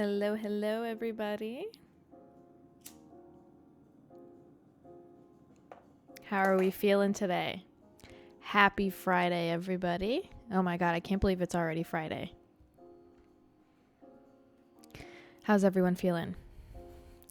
Hello, everybody. How are we feeling today? Happy Friday, everybody. Oh my God, I can't believe it's already Friday. How's everyone feeling?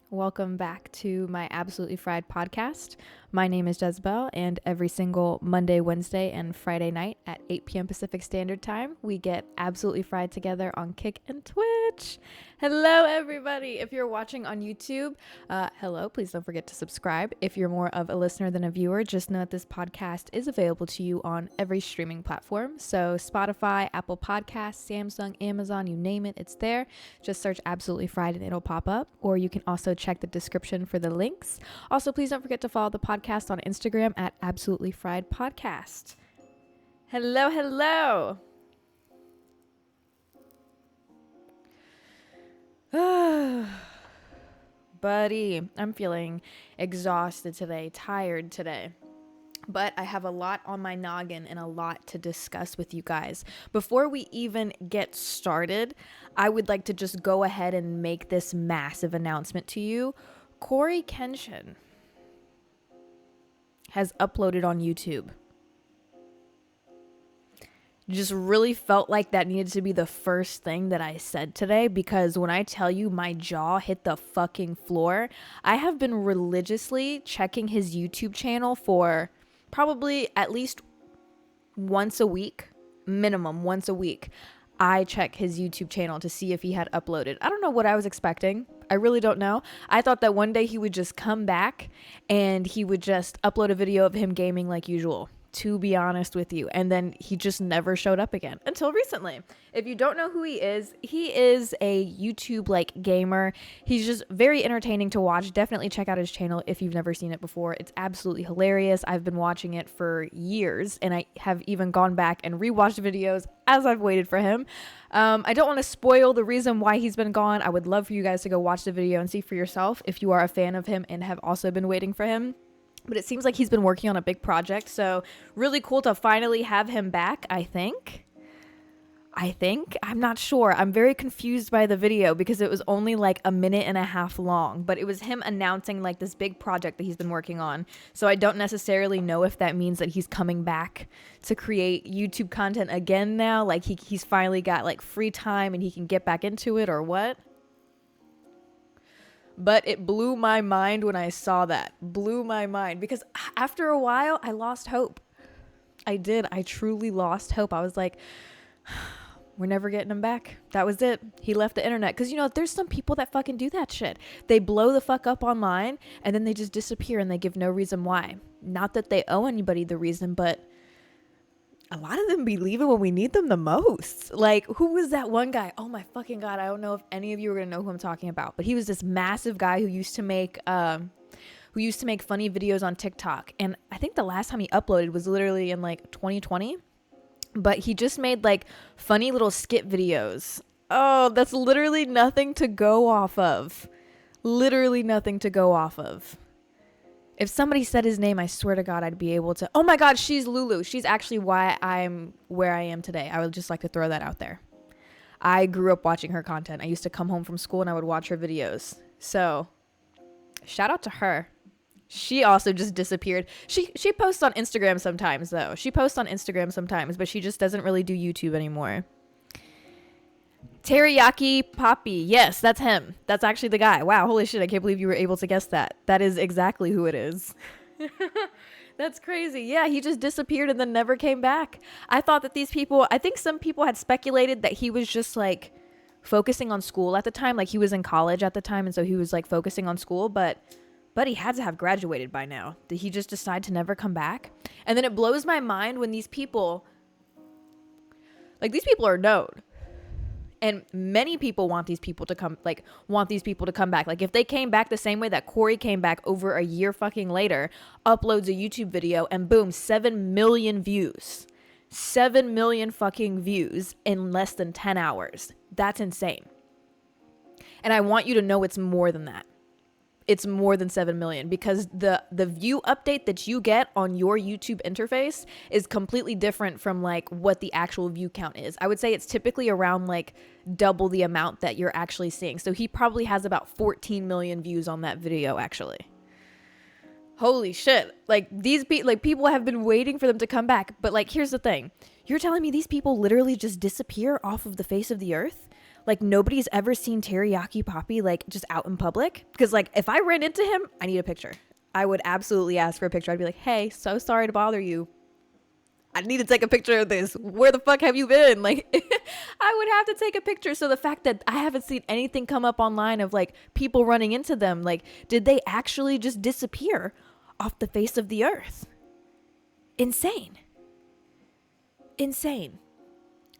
Welcome back to my Absolutely Fried podcast. My name is Jezabelle, and every single Monday, Wednesday, and Friday night at 8 p.m. Pacific Standard Time, we get Absolutely Fried together on Kick and Twitch. Hello, everybody. If you're watching on YouTube, hello. Please don't forget to subscribe. If you're more of a listener than a viewer, just know that this podcast is available to you on every streaming platform. So Spotify, Apple Podcasts, Samsung, Amazon, you name it, it's there. Just search Absolutely Fried and it'll pop up. Or you can also check the description for the links. Also, please don't forget to follow the podcast on Instagram at Absolutely Fried Podcast. Hello. Buddy, I'm feeling exhausted today, tired today. But I have a lot on my noggin and a lot to discuss with you guys. Before we even get started, I would like to just go ahead and make this massive announcement to you. CoryxKenshin has uploaded on YouTube. Just really felt like that needed to be the first thing that I said today, because when I tell you my jaw hit the fucking floor, I have been religiously checking his YouTube channel for probably at least once a week, minimum once a week. I check his YouTube channel to see if he had uploaded. I don't know what I was expecting. I really don't know. I thought that one day he would just come back and he would just upload a video of him gaming like usual, to be honest with you. And then he just never showed up again until recently. If you don't know who he is a YouTube like gamer. He's just very entertaining to watch. Definitely check out his channel if you've never seen it before. It's absolutely hilarious. I've been watching it for years, and I have even gone back and rewatched videos as I've waited for him. I don't want to spoil the reason why he's been gone. I would love for you guys to go watch the video and see for yourself if you are a fan of him and have also been waiting for him. But it seems like he's been working on a big project, so really cool to finally have him back, I think. I'm not sure. I'm very confused by the video because it was only like a minute and a half long, but it was him announcing like this big project that he's been working on. So I don't necessarily know if that means that he's coming back to create YouTube content again now. Like he's finally got like free time and he can get back into it, or what. But it blew my mind when I saw that. Blew my mind because after a while I lost hope. I did. I truly lost hope. I was like, we're never getting him back. That was it. He left the internet. Because, you know, there's some people that fucking do that shit. They blow the fuck up online and then they just disappear and they give no reason why. Not that they owe anybody the reason, but a lot of them be leaving when we need them the most. Like, who was that one guy? Oh my fucking God. I don't know if any of you are going to know who I'm talking about, but he was this massive guy who used to make funny videos on TikTok. And I think the last time he uploaded was literally in like 2020. But he just made like funny little skit videos. Oh, that's literally nothing to go off of. Literally nothing to go off of. If somebody said his name, I swear to God, I'd be able to. Oh my God, she's Lulu. She's actually why I'm where I am today. I would just like to throw that out there. I grew up watching her content. I used to come home from school and I would watch her videos. So shout out to her. She also just disappeared. She posts on Instagram sometimes, though. But she just doesn't really do YouTube anymore. Teriyaki Poppy. Yes, that's him. That's actually the guy. Wow, holy shit, I can't believe you were able to guess that. That is exactly who it is. That's crazy. Yeah, he just disappeared and then never came back. I thought that I think some people had speculated that he was just like focusing on school at the time. Like he was in college at the time, and so he was like focusing on school, but he had to have graduated by now. Did he just decide to never come back? And then it blows my mind when these people are known. And many people want these people to come back. Like if they came back the same way that Corey came back over a year fucking later, uploads a YouTube video and boom, 7 million views. 7 million fucking views in less than 10 hours. That's insane. And I want you to know it's more than that. it's more than 7 million, because the view update that you get on your YouTube interface is completely different from like what the actual view count is. I would say it's typically around like double the amount that you're actually seeing. So he probably has about 14 million views on that video actually. Holy shit. Like people have been waiting for them to come back. But like, here's the thing. You're telling me these people literally just disappear off of the face of the earth? Like nobody's ever seen Teriyaki Poppy like just out in public? Because like if I ran into him, I need a picture. I would absolutely ask for a picture. I'd be like, hey, so sorry to bother you. I need to take a picture of this. Where the fuck have you been? Like I would have to take a picture. So the fact that I haven't seen anything come up online of like people running into them, like did they actually just disappear off the face of the earth? Insane.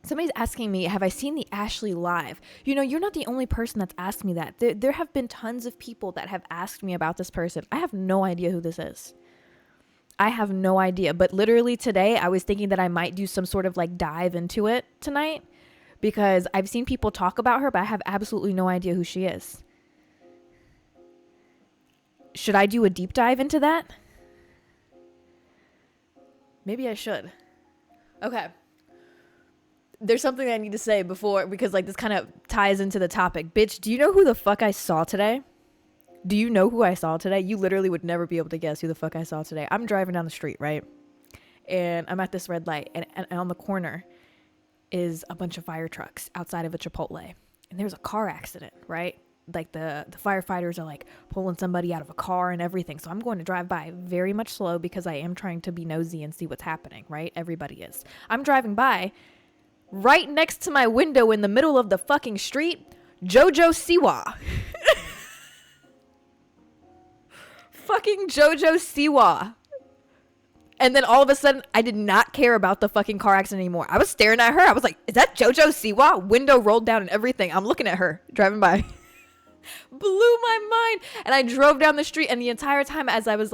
Somebody's asking me, have I seen the Ashley live? You know, you're not the only person that's asked me that. There have been tons of people that have asked me about this person. I have no idea who this is. I have no idea. But literally today, I was thinking that I might do some sort of like dive into it tonight, because I've seen people talk about her, but I have absolutely no idea who she is. Should I do a deep dive into that? Maybe I should. Okay. There's something I need to say before, because like this kind of ties into the topic. Bitch, do you know who the fuck I saw today? Do you know who I saw today? You literally would never be able to guess who the fuck I saw today. I'm driving down the street, right? And I'm at this red light, and on the corner is a bunch of fire trucks outside of a Chipotle. And there's a car accident, right? Like the firefighters are like pulling somebody out of a car and everything. So I'm going to drive by very much slow because I am trying to be nosy and see what's happening, right? Everybody is. I'm driving by. Right next to my window in the middle of the fucking street, Jojo Siwa. Fucking Jojo Siwa. And then all of a sudden, I did not care about the fucking car accident anymore. I was staring at her. I was like, is that Jojo Siwa? Window rolled down and everything. I'm looking at her driving by. Blew my mind. And I drove down the street, and the entire time as I was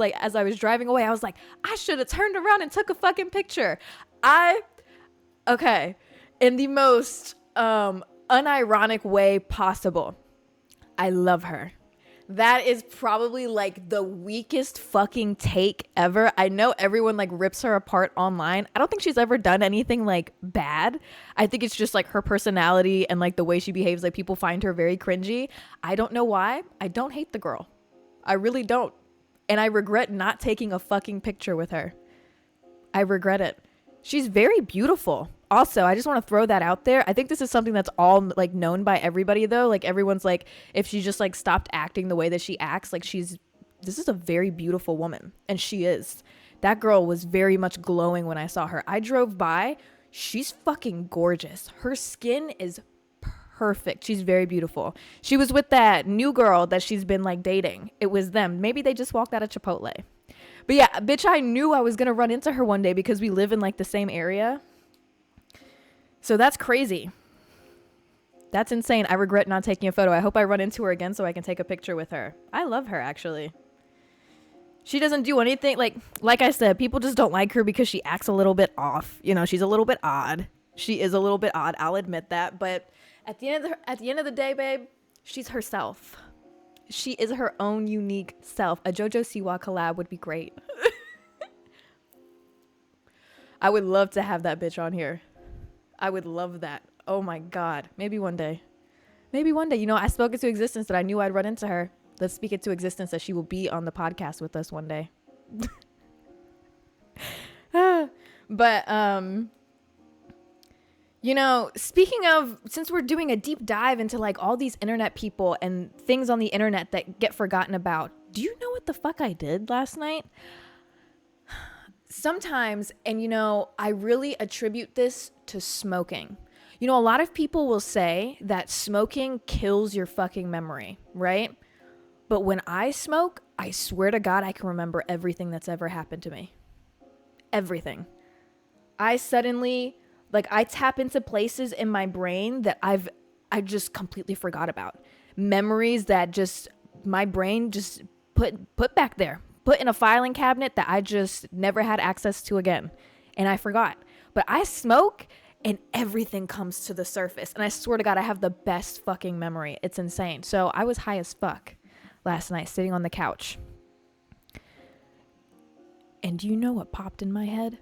driving away, I was like, I should have turned around and took a fucking picture. Okay. In the most unironic way possible, I love her. That is probably like the weakest fucking take ever. I know everyone like rips her apart online. I don't think she's ever done anything like bad. I think it's just like her personality and like the way she behaves. Like people find her very cringy. I don't know why. I don't hate the girl. I really don't. And I regret not taking a fucking picture with her. I regret it. She's very beautiful. Also, I just want to throw that out there. I think this is something that's all like known by everybody though. Like everyone's like, if she just like stopped acting the way that she acts, like this is a very beautiful woman. And she is. That girl was very much glowing when I saw her. I drove by. She's fucking gorgeous. Her skin is perfect. She's very beautiful. She was with that new girl that she's been like dating. It was them. Maybe they just walked out of Chipotle. But yeah, bitch, I knew I was going to run into her one day because we live in like the same area. So that's crazy. That's insane. I regret not taking a photo. I hope I run into her again so I can take a picture with her. I love her, actually. She doesn't do anything. Like I said, people just don't like her because she acts a little bit off. You know, she's a little bit odd. She is a little bit odd. I'll admit that. But at the end of the day, babe, she's herself. She is her own unique self. A Jojo Siwa collab would be great. I would love to have that bitch on here. I would love that. Oh my God. Maybe one day. You know, I spoke it to existence that I knew I'd run into her. Let's speak it to existence that she will be on the podcast with us one day. But, you know, speaking of, since we're doing a deep dive into like all these internet people and things on the internet that get forgotten about, do you know what the fuck I did last night? Sometimes, and you know, I really attribute this to smoking. You know, a lot of people will say that smoking kills your fucking memory, right? But when I smoke, I swear to God, I can remember everything that's ever happened to me. Everything. I suddenly, like, I tap into places in my brain that I just completely forgot about. Memories that just, my brain just put back there. Put in a filing cabinet that I just never had access to again. And I forgot. But I smoke and everything comes to the surface. And I swear to God, I have the best fucking memory. It's insane. So I was high as fuck last night sitting on the couch. And do you know what popped in my head?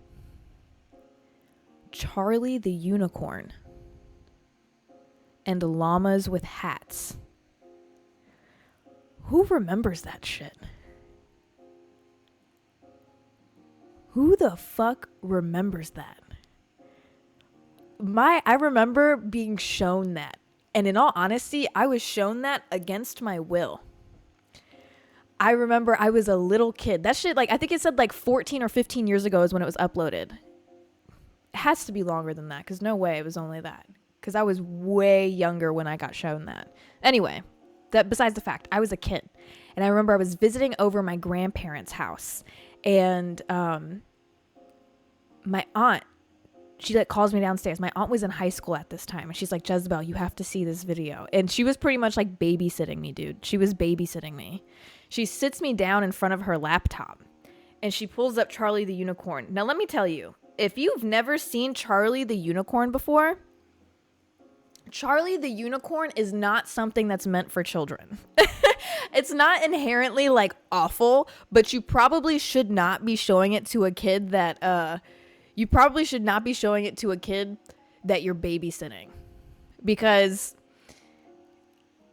Charlie the Unicorn and llamas with hats. Who remembers that shit? Who the fuck remembers that? I remember being shown that. And in all honesty, I was shown that against my will. I remember I was a little kid. That shit, like, I think it said like 14 or 15 years ago is when it was uploaded. It has to be longer than that, because no way it was only that. Because I was way younger when I got shown that. Anyway, that besides the fact, I was a kid. And I remember I was visiting over my grandparents' house. And my aunt, she like calls me downstairs. My aunt was in high school at this time. And she's like, Jezabelle, you have to see this video. And she was pretty much like babysitting me, dude. She was babysitting me. She sits me down in front of her laptop. And she pulls up Charlie the Unicorn. Now, let me tell you, if you've never seen Charlie the Unicorn before, Charlie the Unicorn is not something that's meant for children. It's not inherently like awful, but you probably should not be showing it to a kid that you're babysitting. Because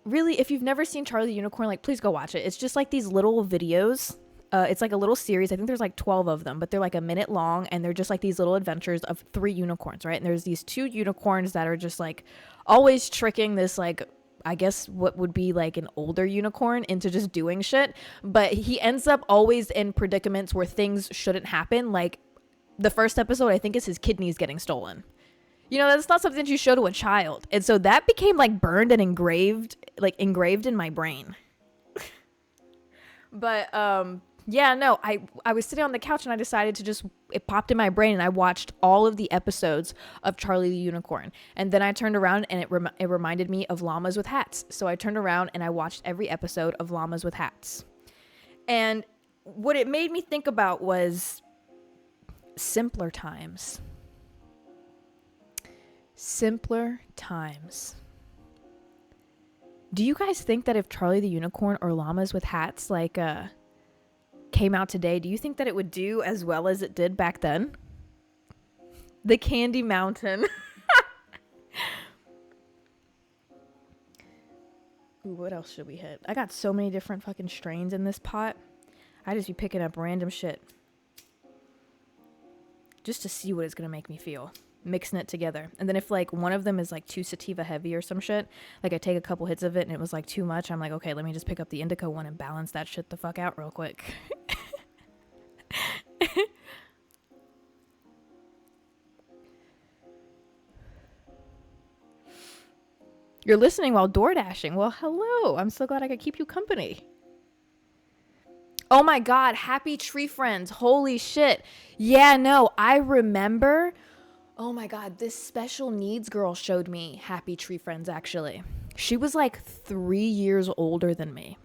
really, if you've never seen Charlie the Unicorn, like, please go watch it. It's just like these little videos. It's like a little series. I think there's like 12 of them, but they're like a minute long, and they're just like these little adventures of 3 unicorns, right? And there's these 2 unicorns that are just like always tricking this, like, I guess what would be like an older unicorn into just doing shit. But he ends up always in predicaments where things shouldn't happen. Like the first episode, I think, is his kidneys getting stolen. You know, that's not something that you show to a child. And so that became like burned and engraved in my brain. But yeah, no, I was sitting on the couch and I decided to it popped in my brain, and I watched all of the episodes of Charlie the Unicorn. And then I turned around and it reminded me of llamas with hats. So I turned around and I watched every episode of Llamas with Hats. And what it made me think about was simpler times. Simpler times. Do you guys think that if Charlie the Unicorn or Llamas with Hats came out today, do you think that it would do as well as it did back then? The Candy Mountain. Ooh, what else should we hit? I got so many different fucking strains in this pot. I just be picking up random shit just to see what it's gonna make me feel, mixing it together. And then if like one of them is like too sativa heavy or some shit, like I take a couple hits of it and it was like too much, I'm like, okay, let me just pick up the indica one and balance that shit the fuck out real quick. You're listening while door dashing. Well, hello. I'm so glad I could keep you company. Oh my God, Happy Tree Friends. Holy shit. Yeah, no, I remember. Oh my God, this special needs girl showed me Happy Tree Friends, actually. She was like 3 years older than me.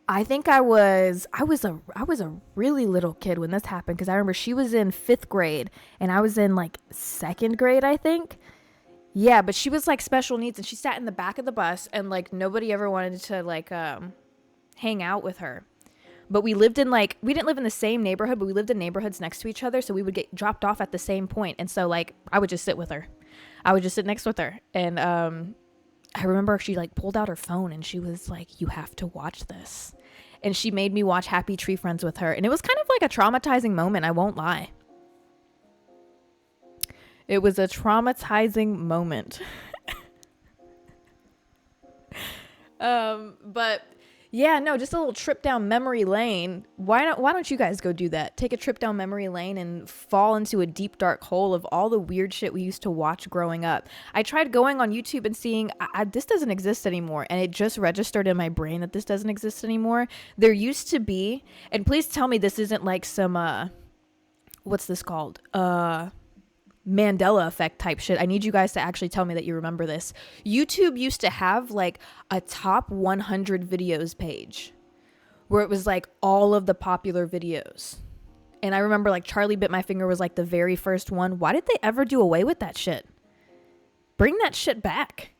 I think I was a really little kid when this happened, because I remember she was in 5th grade and I was in like 2nd grade, I think. Yeah, but she was like special needs, and she sat in the back of the bus, and like nobody ever wanted to like hang out with her. But we didn't live in the same neighborhood, but we lived in neighborhoods next to each other, so we would get dropped off at the same point. And so like I would just sit with her. I would just sit next with her. And I remember she like pulled out her phone and she was like, "You have to watch this." And she made me watch Happy Tree Friends with her. And it was kind of like a traumatizing moment, I won't lie. It was a traumatizing moment. But yeah, no, just a little trip down memory lane. Why don't you guys go do that? Take a trip down memory lane and fall into a deep, dark hole of all the weird shit we used to watch growing up. I tried going on YouTube and seeing, this doesn't exist anymore. And it just registered in my brain that this doesn't exist anymore. There used to be, and please tell me this isn't like some, what's this called? Mandela effect type shit. I need you guys to actually tell me that you remember this. YouTube used to have like a top 100 videos page where it was like all of the popular videos. And I remember like Charlie Bit My Finger was like the very first one. Why did they ever do away with that shit? Bring that shit back.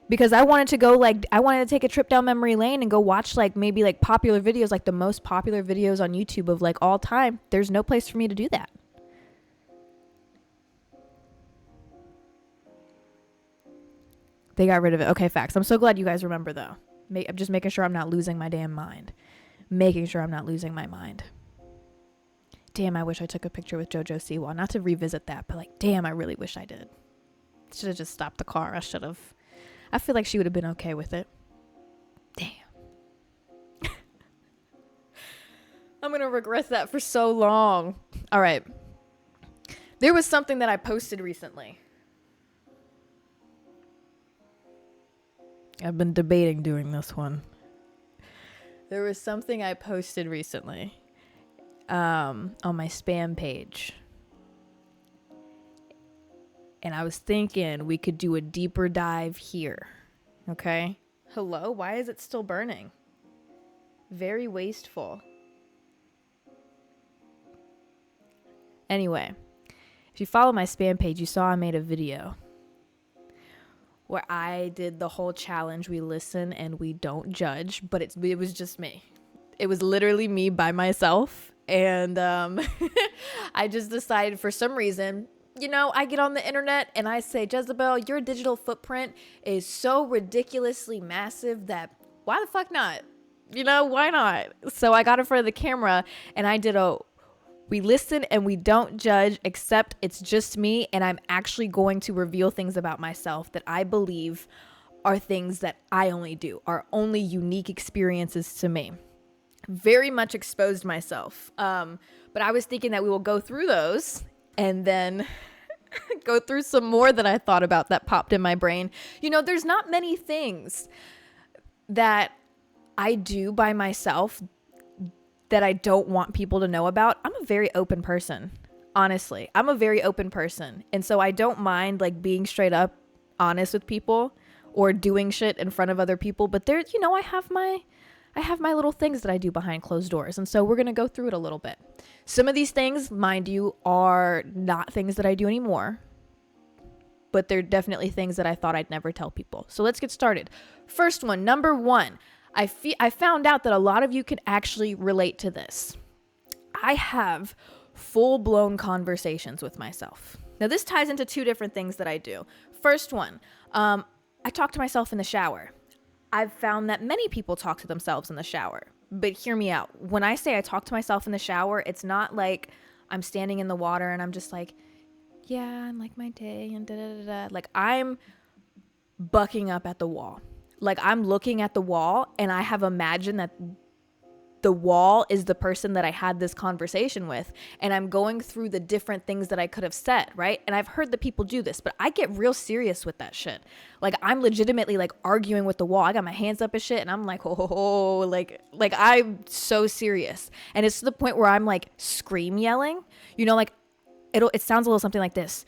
because I wanted to take a trip down memory lane and go watch like maybe like popular videos, like the most popular videos on YouTube of like all time. There's no place for me to do that. They got rid of it. Okay, facts. I'm so glad you guys remember though. I'm just making sure I'm not losing my damn mind. Making sure I'm not losing my mind. Damn, I wish I took a picture with Jojo Siwa. Not to revisit that, but like, damn, I really wish I did. Should have just stopped the car. I feel like she would have been okay with it. Damn. I'm going to regret that for so long. All right. There was something that I posted recently. I've been debating doing this one. There was something I posted recently on my spam page. And I was thinking we could do a deeper dive here. Okay? Hello? Why is it still burning? Very wasteful. Anyway, if you follow my spam page, you saw I made a video where I did the whole challenge. We listen and we don't judge, but it was just me. It was literally me by myself. And I just decided for some reason, you know, I get on the internet and I say, Jezabelle, your digital footprint is so ridiculously massive that why the fuck not? You know, why not? So I got in front of the camera and I did we listen and we don't judge, except it's just me, and I'm actually going to reveal things about myself that I believe are things that I only do, are only unique experiences to me. Very much exposed myself. But I was thinking that we will go through those and then go through some more that I thought about that popped in my brain. You know, there's not many things that I do by myself that I don't want people to know about. I'm a very open person. Honestly, I'm a very open person. And so I don't mind like being straight up honest with people or doing shit in front of other people. But there, you know, I have my little things that I do behind closed doors. And so we're going to go through it a little bit. Some of these things, mind you, are not things that I do anymore, but they're definitely things that I thought I'd never tell people. So let's get started. First one, number one. I found out that a lot of you can actually relate to this. I have full-blown conversations with myself. Now, this ties into two different things that I do. First one, I talk to myself in the shower. I've found that many people talk to themselves in the shower. But hear me out. When I say I talk to myself in the shower, it's not like I'm standing in the water and I'm just like, yeah, and like my day and da-da-da-da. Like I'm bucking up at the wall. Like I'm looking at the wall and I have imagined that the wall is the person that I had this conversation with, and I'm going through the different things that I could have said, right? And I've heard that people do this, but I get real serious with that shit. Like I'm legitimately like arguing with the wall. I got my hands up and shit, and I'm like, oh, like I'm so serious. And it's to the point where I'm like scream yelling, you know, like it sounds a little something like this.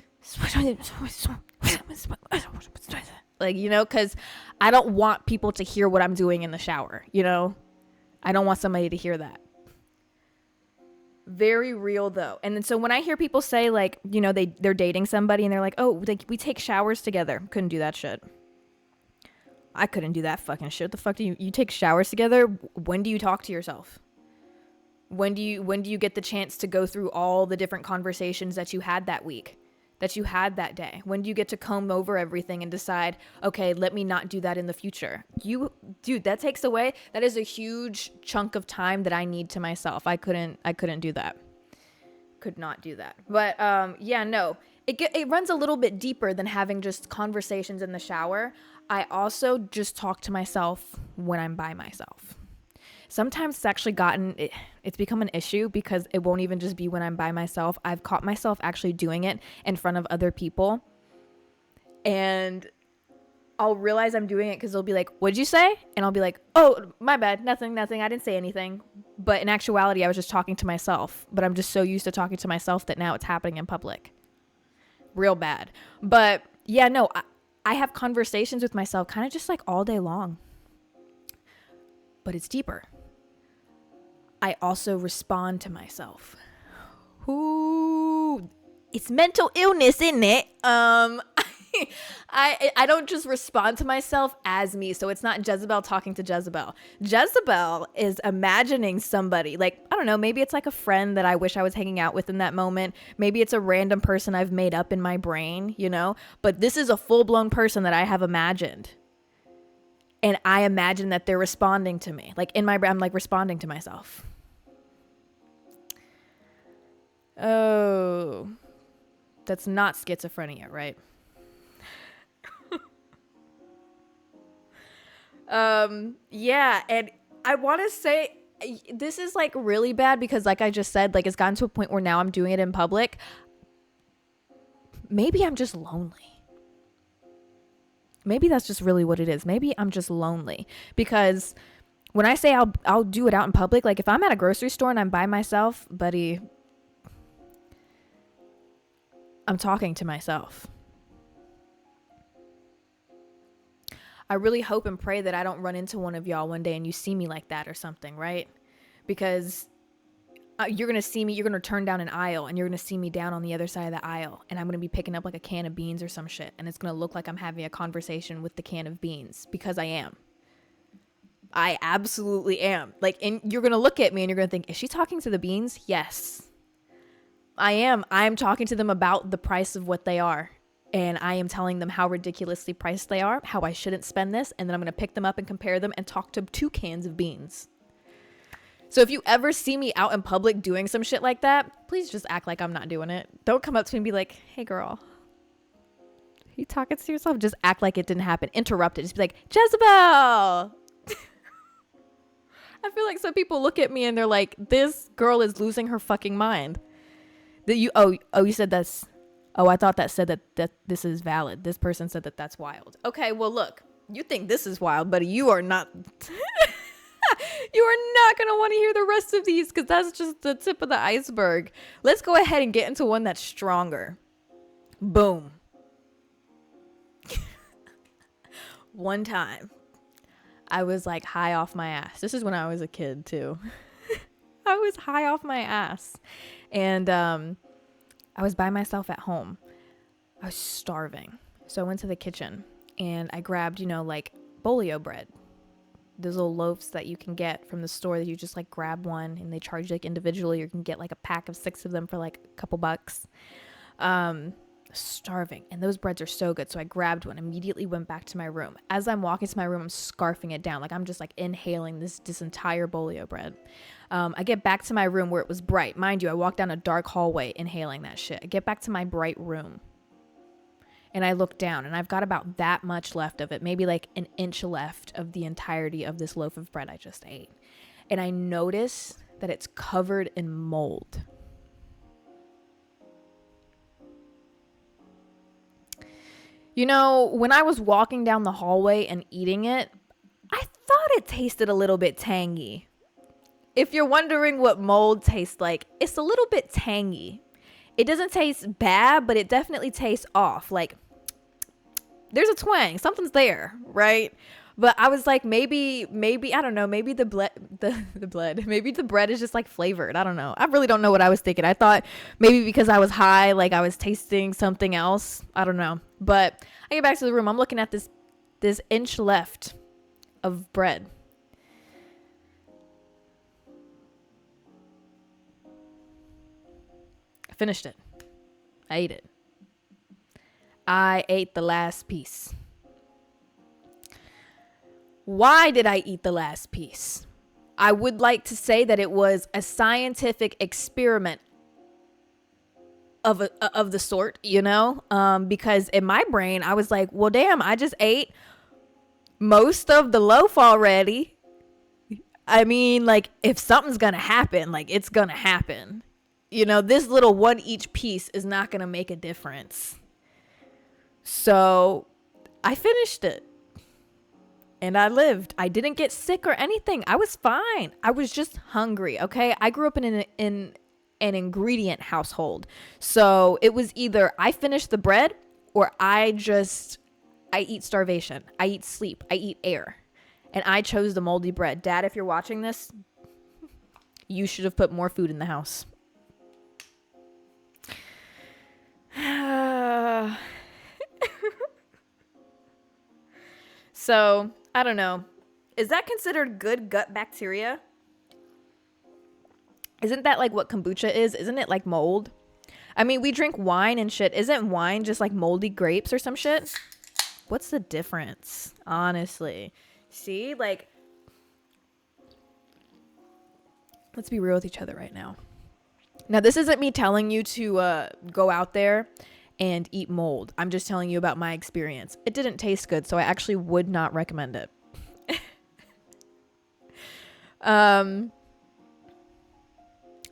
Like, you know, because I don't want people to hear what I'm doing in the shower, you know? I don't want somebody to hear that. Very real, though. And then so when I hear people say, like, you know, they're dating somebody and they're like, oh, we take showers together. Couldn't do that shit. I couldn't do that fucking shit. What the fuck do you take showers together? When do you talk to yourself? When do you get the chance to go through all the different conversations that you had that week, that you had that day? When do you get to comb over everything and decide, okay, let me not do that in the future? Dude, that takes away, that is a huge chunk of time that I need to myself. I couldn't do that. Could not do that. But yeah, no, it runs a little bit deeper than having just conversations in the shower. I also just talk to myself when I'm by myself. Sometimes it's actually it's become an issue because it won't even just be when I'm by myself. I've caught myself actually doing it in front of other people. And I'll realize I'm doing it because they'll be like, what'd you say? And I'll be like, oh, my bad. Nothing. I didn't say anything. But in actuality, I was just talking to myself. But I'm just so used to talking to myself that now it's happening in public. Real bad. But yeah, no, I have conversations with myself kind of just like all day long. But it's deeper. I also respond to myself. Ooh, it's mental illness, isn't it? I don't just respond to myself as me. So it's not Jezabelle talking to Jezabelle. Jezabelle is imagining somebody, like, I don't know, maybe it's like a friend that I wish I was hanging out with in that moment. Maybe it's a random person I've made up in my brain, you know? But this is a full-blown person that I have imagined. And I imagine that they're responding to me. Like in my brain, I'm like responding to myself. Oh, that's not schizophrenia, right? Yeah, and I want to say this is like really bad because like I just said, like it's gotten to a point where now I'm doing it in public. Maybe I'm just lonely. Maybe that's just really what it is. Maybe I'm just lonely because when I say I'll do it out in public, like if I'm at a grocery store and I'm by myself, buddy, I'm talking to myself. I really hope and pray that I don't run into one of y'all one day and you see me like that or something, right? Because you're going to see me, you're going to turn down an aisle and you're going to see me down on the other side of the aisle and I'm going to be picking up like a can of beans or some shit and it's going to look like I'm having a conversation with the can of beans because I am. I absolutely am. Like, and you're going to look at me and you're going to think, is she talking to the beans? Yes, I am. I'm talking to them about the price of what they are. And I am telling them how ridiculously priced they are, how I shouldn't spend this, and then I'm going to pick them up and compare them and talk to 2 cans of beans. So if you ever see me out in public doing some shit like that, please just act like I'm not doing it. Don't come up to me and be like, hey girl, are you talking to yourself? Just act like it didn't happen. Interrupt it. Just be like, Jezabelle! I feel like some people look at me and they're like, this girl is losing her fucking mind. You said that's... Oh, I thought that said that this is valid. This person said that that's wild. Okay, well, look, you think this is wild, but you are not. You are not going to want to hear the rest of these because that's just the tip of the iceberg. Let's go ahead and get into one that's stronger. Boom. One time, I was like high off my ass. This is when I was a kid, too. I was high off my ass. And, I was by myself at home. I was starving. So I went to the kitchen and I grabbed, like bolio bread. Those little loaves that you can get from the store that you just like grab one and they charge you like individually. You can get like a pack of 6 of them for like a couple bucks. Starving. And those breads are so good. So I grabbed one, immediately went back to my room. As I'm walking to my room, I'm scarfing it down. Like I'm just like inhaling this entire bolio bread. I get back to my room where it was bright. Mind you, I walked down a dark hallway inhaling that shit. I get back to my bright room and I look down and I've got about that much left of it. Maybe like an inch left of the entirety of this loaf of bread I just ate. And I notice that it's covered in mold. When I was walking down the hallway and eating it, I thought it tasted a little bit tangy. If you're wondering what mold tastes like, it's a little bit tangy. It doesn't taste bad, but it definitely tastes off. Like, there's a twang. Something's there, right? But I was like, maybe, I don't know, maybe the blood, maybe the bread is just like flavored. I don't know. I really don't know what I was thinking. I thought maybe because I was high, like I was tasting something else. I don't know. But I get back to the room. I'm looking at this inch left of bread. I finished it. I ate it. I ate the last piece. Why did I eat the last piece? I would like to say that it was a scientific experiment of the sort, because in my brain, I was like, well, damn, I just ate most of the loaf already. I mean, like, if something's going to happen, like, it's going to happen. This little one each piece is not going to make a difference. So I finished it. And I lived. I didn't get sick or anything. I was fine. I was just hungry, okay? I grew up in an ingredient household. So it was either I finish the bread or I eat starvation. I eat sleep. I eat air. And I chose the moldy bread. Dad, if you're watching this, you should have put more food in the house. So, I don't know. Is that considered good gut bacteria? Isn't that like what kombucha is? Isn't it like mold? I mean, we drink wine and shit. Isn't wine just like moldy grapes or some shit? What's the difference? Honestly. See, like, let's be real with each other right now. Now, this isn't me telling you to go out there and eat mold. I'm just telling you about my experience. It didn't taste good, so I actually would not recommend it.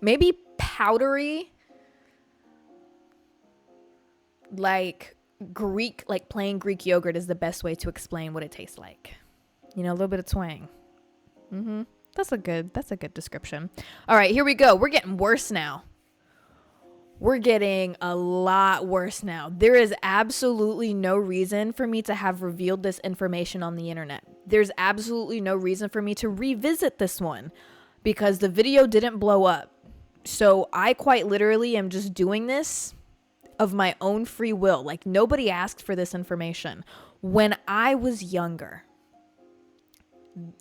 Maybe powdery, like Greek, like plain Greek yogurt is the best way to explain what it tastes like. You know, a little bit of twang. That's a good description. All right, here we go. We're getting worse now. We're getting a lot worse now. There is absolutely no reason for me to have revealed this information on the internet. There's absolutely no reason for me to revisit this one because the video didn't blow up. So I quite literally am just doing this of my own free will. Like, nobody asked for this information. When I was younger,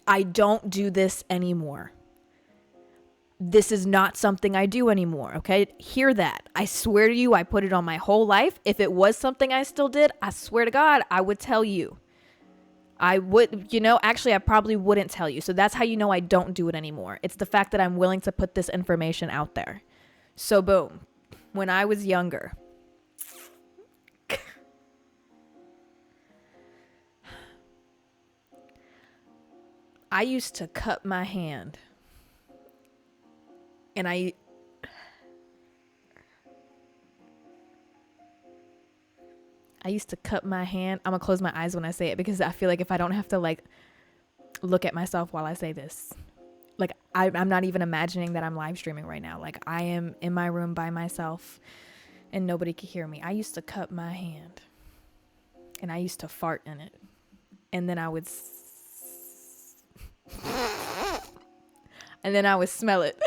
I don't do this anymore. This is not something I do anymore, okay? Hear that. I swear to you, I put it on my whole life. If it was something I still did, I swear to God, I would tell you. I would, actually, I probably wouldn't tell you. So that's how you know I don't do it anymore. It's the fact that I'm willing to put this information out there. So boom, when I was younger, I used to cut my hand. And I used to cut my hand. I'm going to close my eyes when I say it because I feel like if I don't have to like look at myself while I say this, like I'm not even imagining that I'm live streaming right now. Like I am in my room by myself and nobody could hear me. I used to cut my hand and I used to fart in it. And then I would smell it.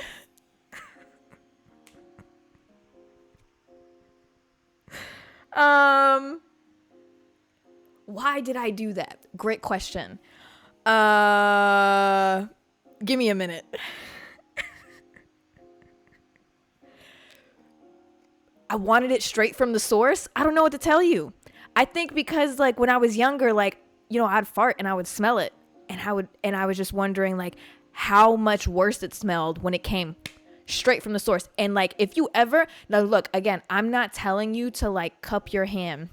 Why did I do that? Great question. Give me a minute. I wanted it straight from the source. I don't know what to tell you. I think because like when I was younger, like, I'd fart and I would smell it and I was just wondering like how much worse it smelled when it came straight from the source. And like, if you ever, now look, again, I'm not telling you to like cup your hand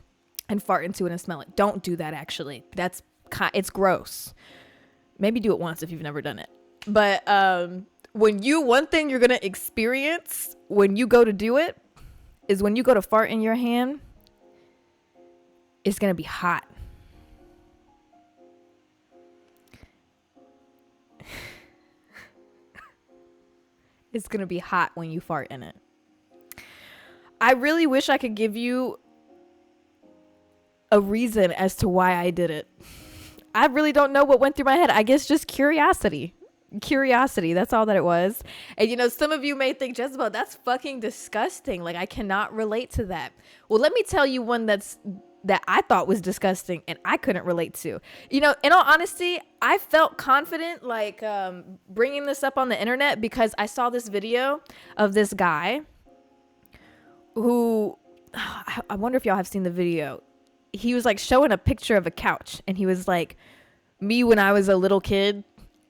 and fart into it and smell it. Don't do that. Actually, it's gross. Maybe do it once if you've never done it. But, one thing you're going to experience when you go to do it is when you go to fart in your hand, it's going to be hot. It's going to be hot when you fart in it. I really wish I could give you a reason as to why I did it. I really don't know what went through my head. I guess just curiosity. That's all that it was. And some of you may think, Jezabelle, that's fucking disgusting. Like, I cannot relate to that. Well, let me tell you one that I thought was disgusting and I couldn't relate to. In all honesty, I felt confident like bringing this up on the internet because I saw this video of this guy who, I wonder if y'all have seen the video. He was like showing a picture of a couch and he was like, me when I was a little kid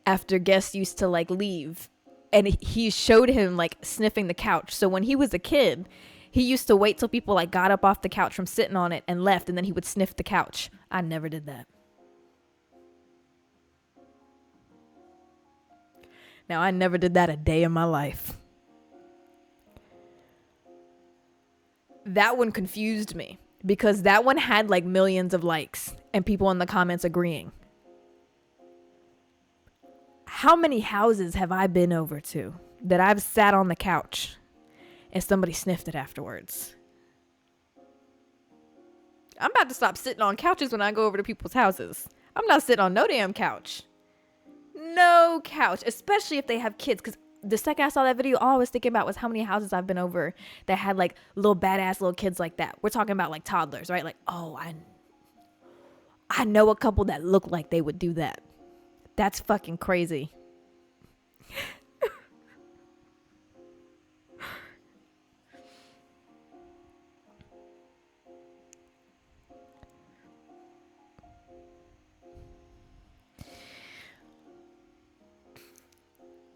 after guests used to like leave, and he showed him like sniffing the couch. So when he was a kid, he used to wait till people like got up off the couch from sitting on it and left, and then he would sniff the couch. I never did that. Now, I never did that a day in my life. That one confused me because that one had like millions of likes and people in the comments agreeing. How many houses have I been over to that I've sat on the couch and somebody sniffed it afterwards? I'm about to stop sitting on couches when I go over to people's houses. I'm not sitting on no damn couch. No couch, especially if they have kids. Because the second I saw that video, all I was thinking about was how many houses I've been over that had like little badass little kids like that. We're talking about like toddlers, right? Like, oh, I know a couple that look like they would do that. That's fucking crazy.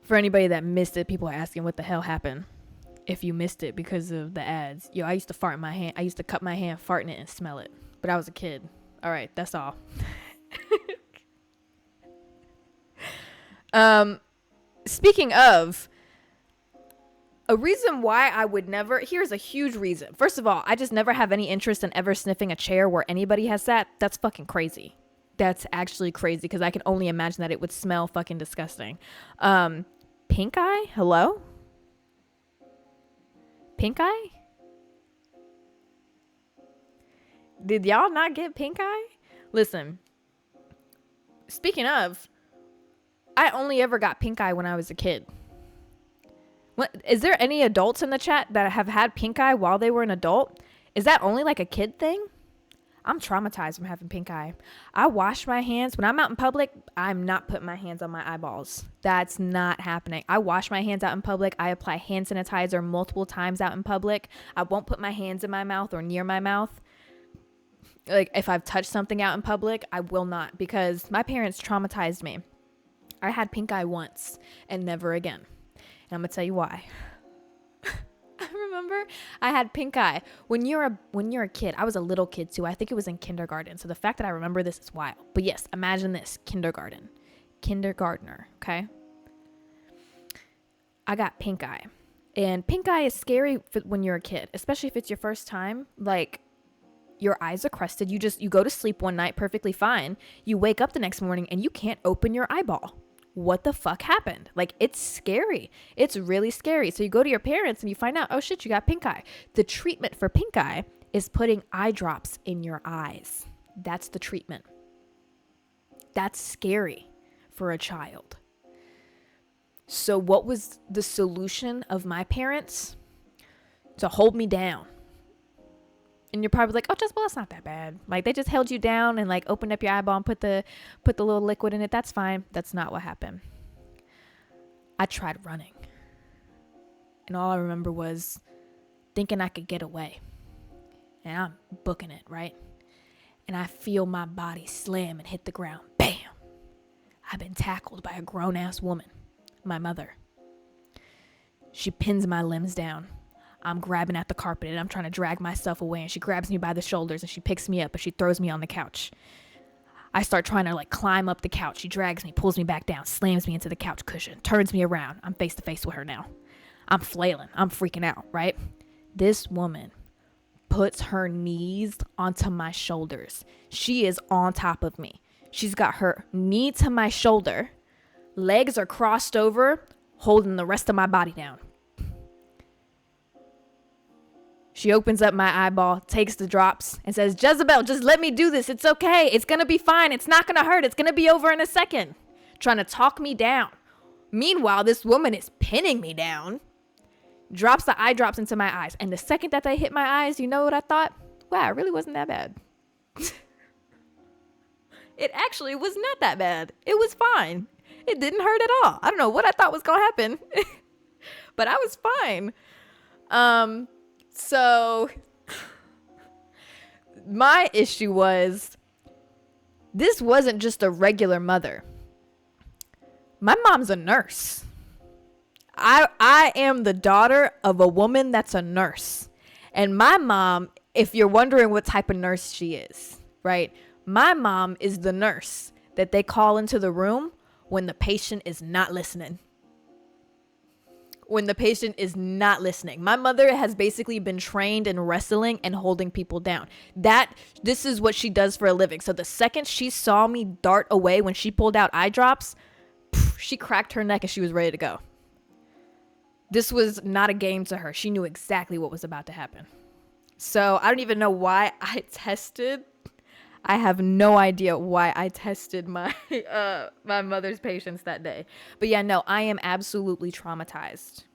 For anybody that missed it, people are asking what the hell happened. If you missed it because of the ads. Yo, I used to fart in my hand. I used to cut my hand, fart in it, and smell it. But I was a kid. All right, that's all. Speaking of, a reason why I would never, here's a huge reason. First of all, I just never have any interest in ever sniffing a chair where anybody has sat. That's fucking crazy. That's actually crazy because I can only imagine that it would smell fucking disgusting. Pink eye? Hello? Pink eye? Did y'all not get pink eye? Listen, speaking of, I only ever got pink eye when I was a kid. What, is there any adults in the chat that have had pink eye while they were an adult? Is that only like a kid thing? I'm traumatized from having pink eye. I wash my hands. When I'm out in public, I'm not putting my hands on my eyeballs. That's not happening. I wash my hands out in public. I apply hand sanitizer multiple times out in public. I won't put my hands in my mouth or near my mouth. Like if I've touched something out in public, I will not, because my parents traumatized me. I had pink eye once and never again. And I'm going to tell you why. I remember I had pink eye when you're a kid. I was a little kid too. I think it was in kindergarten. So the fact that I remember this is wild. But yes, imagine this, kindergartner, okay? I got pink eye. And pink eye is scary when you're a kid, especially if it's your first time. Like, your eyes are crusted. You go to sleep one night perfectly fine. You wake up the next morning and you can't open your eyeball. What the fuck happened? Like, it's scary. It's really scary. So you go to your parents and you find out, oh shit, you got pink eye. The treatment for pink eye is putting eye drops in your eyes. That's the treatment. That's scary for a child. So what was the solution of my parents? To hold me down. And you're probably like, oh, Jezabelle, that's not that bad. Like, they just held you down and like opened up your eyeball and put the little liquid in it. That's fine. That's not what happened. I tried running. And all I remember was thinking I could get away. And I'm booking it, right? And I feel my body slam and hit the ground. Bam! I've been tackled by a grown-ass woman, my mother. She pins my limbs down. I'm grabbing at the carpet and I'm trying to drag myself away, and she grabs me by the shoulders and she picks me up and she throws me on the couch. I start trying to like climb up the couch. She drags me, pulls me back down, slams me into the couch cushion, turns me around. I'm face to face with her now. I'm flailing. I'm freaking out, right? This woman puts her knees onto my shoulders. She is on top of me. She's got her knee to my shoulder. Legs are crossed over, holding the rest of my body down. She opens up my eyeball, takes the drops, and says, Jezabelle, just let me do this. It's okay. It's going to be fine. It's not going to hurt. It's going to be over in a second. Trying to talk me down. Meanwhile, this woman is pinning me down, drops the eye drops into my eyes. And the second that they hit my eyes, you know what I thought? Wow, it really wasn't that bad. It actually was not that bad. It was fine. It didn't hurt at all. I don't know what I thought was going to happen, but I was fine. So my issue was, this wasn't just a regular mother. My mom's a nurse. I am the daughter of a woman that's a nurse. And my mom, if you're wondering what type of nurse she is, right? My mom is the nurse that they call into the room when the patient is not listening. When the patient is not listening. My mother has basically been trained in wrestling and holding people down. This is what she does for a living. So the second she saw me dart away when she pulled out eye drops, she cracked her neck and she was ready to go. This was not a game to her. She knew exactly what was about to happen. So I don't even know why I tested. I have no idea why I tested my my mother's patience that day. But yeah, no, I am absolutely traumatized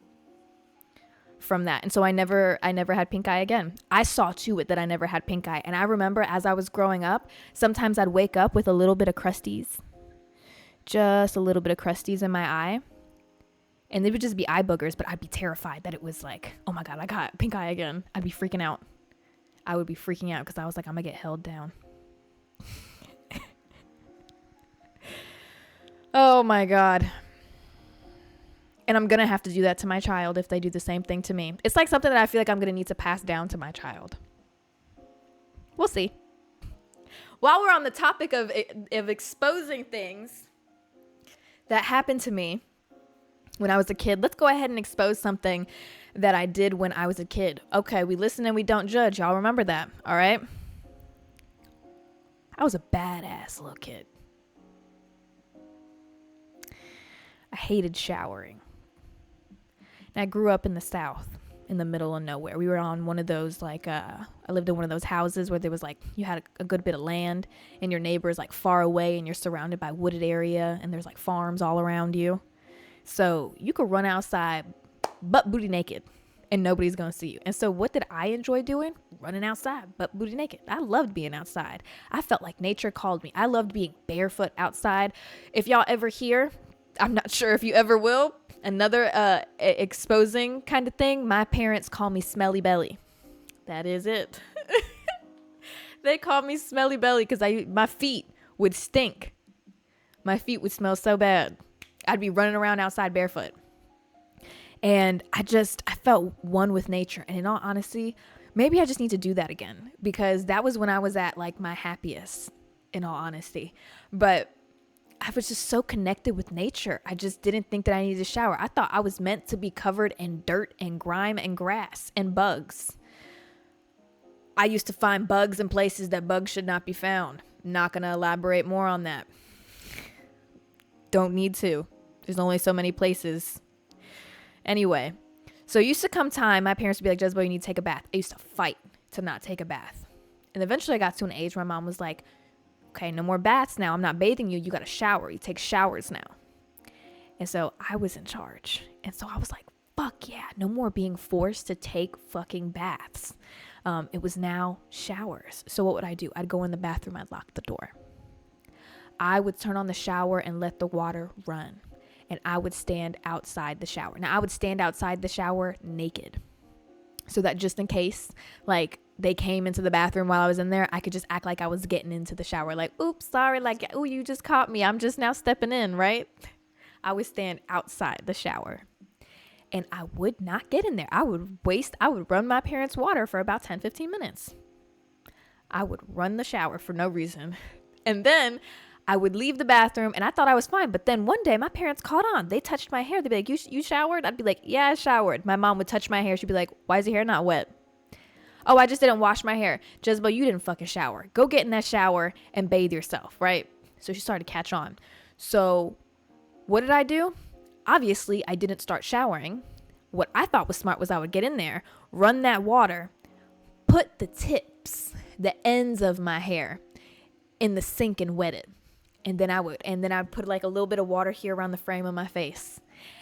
from that. And so I never had pink eye again. I saw to it that I never had pink eye. And I remember as I was growing up, sometimes I'd wake up with a little bit of crusties. Just a little bit of crusties in my eye. And they would just be eye boogers, but I'd be terrified that it was like, oh my God, I got pink eye again. I'd be freaking out. I would be freaking out because I was like, I'm going to get held down. Oh my God. And I'm going to have to do that to my child if they do the same thing to me. It's like something that I feel like I'm going to need to pass down to my child. We'll see. While we're on the topic of exposing things that happened to me when I was a kid, let's go ahead and expose something that I did when I was a kid. Okay, we listen and we don't judge. Y'all remember that, all right? I was a badass little kid. I hated showering. And I grew up in the South, in the middle of nowhere. We were on one of those, like, I lived in one of those houses where there was, like, you had a good bit of land, and your neighbor is, like, far away, and you're surrounded by wooded area, and there's, like, farms all around you. So you could run outside butt booty naked, and nobody's gonna see you. And so what did I enjoy doing? Running outside butt booty naked. I loved being outside. I felt like nature called me. I loved being barefoot outside. If y'all ever hear, I'm not sure if you ever will, another exposing kind of thing, my parents call me Smelly Belly. That is it. They call me Smelly Belly because my feet would stink. My feet would smell so bad. I'd be running around outside barefoot. And I felt one with nature. And in all honesty, maybe I just need to do that again, because that was when I was at like my happiest, in all honesty. But I was just so connected with nature. I just didn't think that I needed to shower. I thought I was meant to be covered in dirt and grime and grass and bugs. I used to find bugs in places that bugs should not be found. Not going to elaborate more on that. Don't need to. There's only so many places. Anyway, so it used to come time, my parents would be like, Jezabelle, you need to take a bath. I used to fight to not take a bath. And eventually I got to an age where my mom was like, okay, no more baths now. I'm not bathing you. You got to shower. You take showers now. And so I was in charge. And so I was like, fuck yeah, no more being forced to take fucking baths. It was now showers. So what would I do? I'd go in the bathroom. I'd lock the door. I would turn on the shower and let the water run. And I would stand outside the shower. Now, I would stand outside the shower naked, so that just in case, like, they came into the bathroom while I was in there, I could just act like I was getting into the shower. Like, oops, sorry. Like, oh, you just caught me. I'm just now stepping in, right? I would stand outside the shower. And I would not get in there. I would run my parents' water for about 10, 15 minutes. I would run the shower for no reason. And then I would leave the bathroom, and I thought I was fine. But then one day my parents caught on. They touched my hair. They'd be like, you showered? I'd be like, yeah, I showered. My mom would touch my hair. She'd be like, why is your hair not wet? Oh, I just didn't wash my hair. Jezebelle, you didn't fucking shower. Go get in that shower and bathe yourself, right? So she started to catch on. So what did I do? Obviously, I didn't start showering. What I thought was smart was I would get in there, run that water, put the tips, the ends of my hair in the sink and wet it. And then I'd put like a little bit of water here around the frame of my face.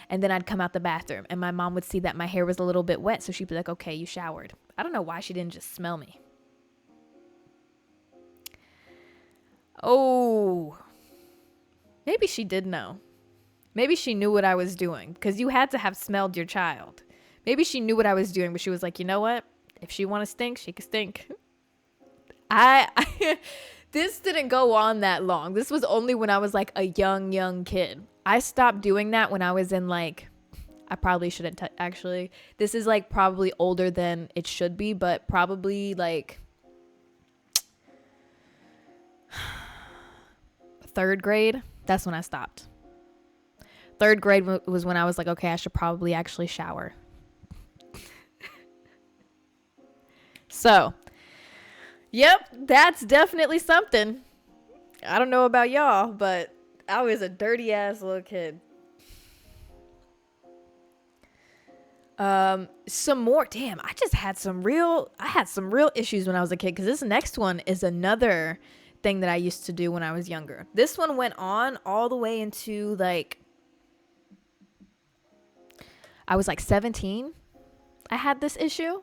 And then I'd come out the bathroom, and my mom would see that my hair was a little bit wet. So she'd be like, okay, you showered. I don't know why she didn't just smell me. Oh, maybe she did know. Maybe she knew what I was doing, because you had to have smelled your child. Maybe she knew what I was doing, but she was like, you know what? If she want to stink, she can stink. This didn't go on that long. This was only when I was like a young kid. I stopped doing that when I was in like, I probably shouldn't actually. This is like probably older than it should be, but probably like 3rd grade. That's when I stopped. 3rd grade was when I was like, okay, I should probably actually shower. So, yep, that's definitely something. I don't know about y'all, but I was a dirty ass little kid. Some more. Damn, I had some real issues when I was a kid, because this next one is another thing that I used to do when I was younger. This one went on all the way into like, I was like 17. I had this issue.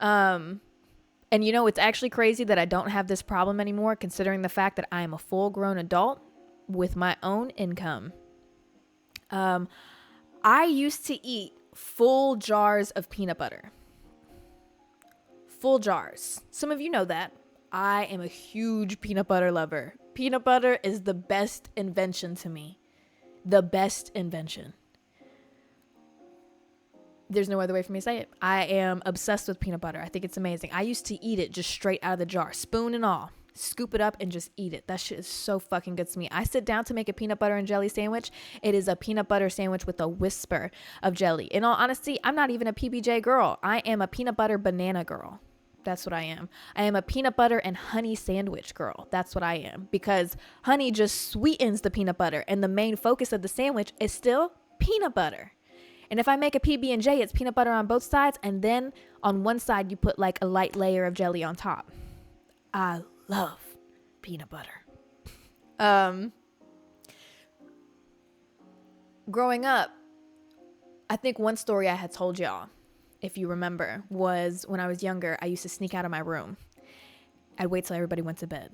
And it's actually crazy that I don't have this problem anymore, considering the fact that I am a full-grown adult with my own income. I used to eat full jars of peanut butter. Full jars. Some of you know that. I am a huge peanut butter lover. Peanut butter is the best invention to me. The best invention. There's no other way for me to say it. I am obsessed with peanut butter. I think it's amazing. I used to eat it just straight out of the jar, spoon and all. Scoop it up and just eat it. That shit is so fucking good to me. I sit down to make a peanut butter and jelly sandwich. It is a peanut butter sandwich with a whisper of jelly. In all honesty, I'm not even a PBJ girl. I am a peanut butter banana girl. That's what I am. I am a peanut butter and honey sandwich girl. That's what I am. Because honey just sweetens the peanut butter, and the main focus of the sandwich is still peanut butter. And if I make a PB&J, it's peanut butter on both sides, and then on one side you put like a light layer of jelly on top. I love peanut butter. Growing up, I think one story I had told y'all, if you remember, was when I was younger, I used to sneak out of my room. I'd wait till everybody went to bed.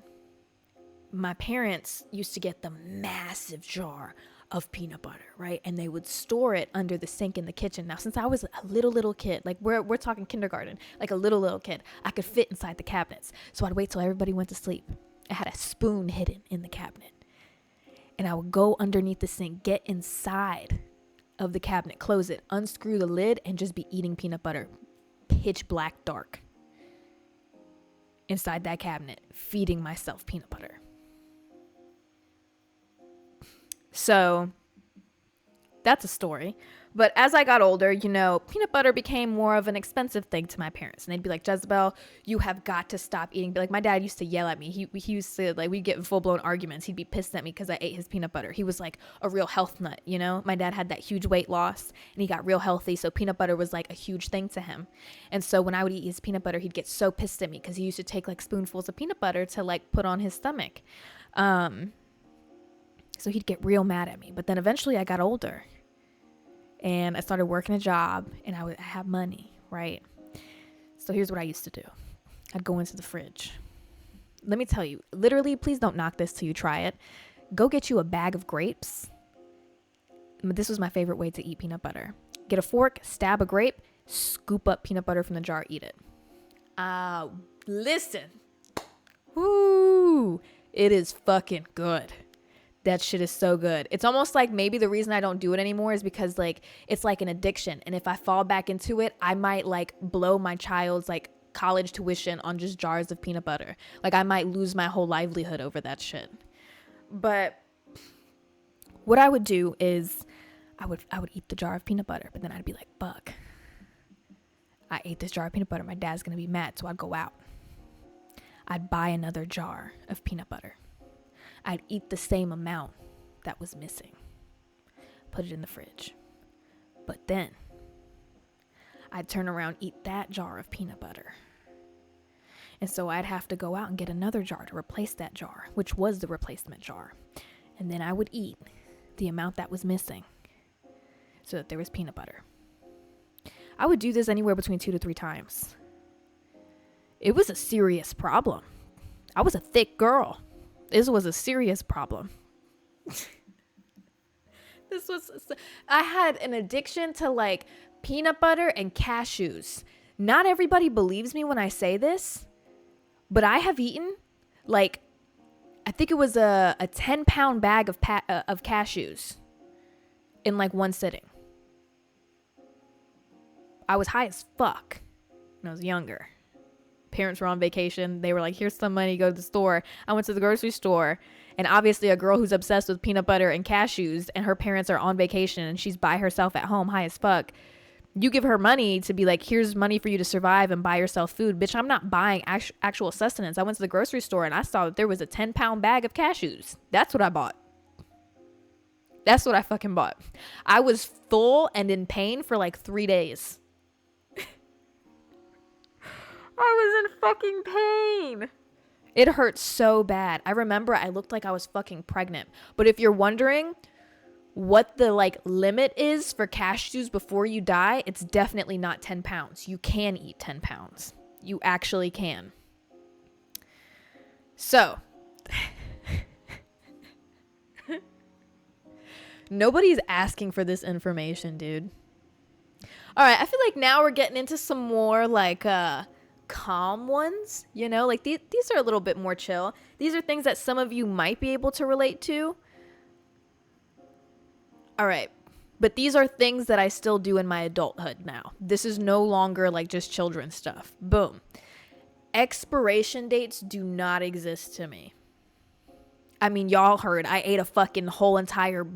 My parents used to get the massive jar of peanut butter, right? And they would store it under the sink in the kitchen. Now, since I was a little kid, like we're talking kindergarten, like a little kid, I could fit inside the cabinets. So I'd wait till everybody went to sleep. I had a spoon hidden in the cabinet. And I would go underneath the sink, get inside of the cabinet, close it, unscrew the lid, and just be eating peanut butter, pitch black dark, inside that cabinet, feeding myself peanut butter. So that's a story. But as I got older, peanut butter became more of an expensive thing to my parents. And they'd be like, Jezabelle, you have got to stop eating. But like my dad used to yell at me. He used to, like, we'd get in full-blown arguments. He'd be pissed at me because I ate his peanut butter. He was like a real health nut, My dad had that huge weight loss and he got real healthy. So peanut butter was like a huge thing to him. And so when I would eat his peanut butter, he'd get so pissed at me because he used to take like spoonfuls of peanut butter to like put on his stomach. So he'd get real mad at me. But then eventually I got older and I started working a job and I would have money, right? So here's what I used to do. I'd go into the fridge. Let me tell you, literally, please don't knock this till you try it. Go get you a bag of grapes. This was my favorite way to eat peanut butter. Get a fork, stab a grape, scoop up peanut butter from the jar, eat it. Listen. Woo! It is fucking good. That shit is so good. It's almost like maybe the reason I don't do it anymore is because like it's like an addiction. And if I fall back into it, I might like blow my child's like college tuition on just jars of peanut butter. Like I might lose my whole livelihood over that shit. But what I would do is I would eat the jar of peanut butter, but then I'd be like, fuck. I ate this jar of peanut butter. My dad's going to be mad. So I'd go out. I'd buy another jar of peanut butter. I'd eat the same amount that was missing. Put it in the fridge. But then I'd turn around, eat that jar of peanut butter. And so I'd have to go out and get another jar to replace that jar, which was the replacement jar. And then I would eat the amount that was missing so that there was peanut butter. I would do this anywhere between 2 to 3 times. It was a serious problem. I was a thick girl. This was a serious problem. I had an addiction to like peanut butter and cashews. Not everybody believes me when I say this, but I have eaten like, I think it was a 10-pound bag of cashews in like one sitting. I was high as fuck when I was younger. Parents were on vacation. They were like, here's some money, go to the store. I went to the grocery store, and obviously a girl who's obsessed with peanut butter and cashews and her parents are on vacation and she's by herself at home high as fuck. You give her money to be like, here's money for you to survive and buy yourself food. Bitch, I'm not buying actual sustenance. I went to the grocery store and I saw that there was a 10-pound bag of cashews. That's what I bought. That's what I fucking bought. I was full and in pain for like 3 days. I was in fucking pain. It hurt so bad. I remember I looked like I was fucking pregnant. But if you're wondering, what the like limit is for cashews before you die, it's definitely not 10 pounds. You can eat 10 pounds. You actually can. So, nobody's asking for this information, dude. All right, I feel like now we're getting into some more like calm ones, you know? Like these are a little bit more chill. These are things that some of you might be able to relate to. All right. But these are things that I still do in my adulthood now. This is no longer like just children's stuff. Boom. Expiration dates do not exist to me. I mean, y'all heard I ate a fucking whole entire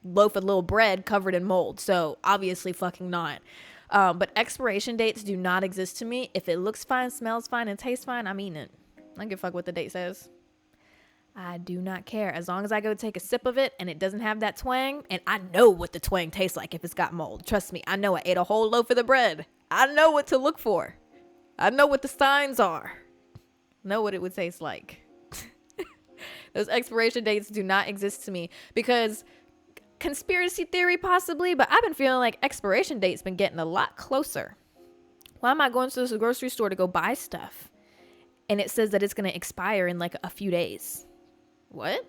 loaf of little bread covered in mold. So obviously fucking not. But expiration dates do not exist to me. If it looks fine, smells fine, and tastes fine, I'm eating it. I don't give a fuck what the date says. I do not care. As long as I go take a sip of it and it doesn't have that twang, and I know what the twang tastes like if it's got mold. Trust me, I know. I ate a whole loaf of the bread. I know what to look for. I know what the signs are. Know what it would taste like. Those expiration dates do not exist to me because conspiracy theory possibly, but I've been feeling like expiration dates been getting a lot closer. Why am I going to the grocery store to go buy stuff and it says that it's going to expire in like a few days? What?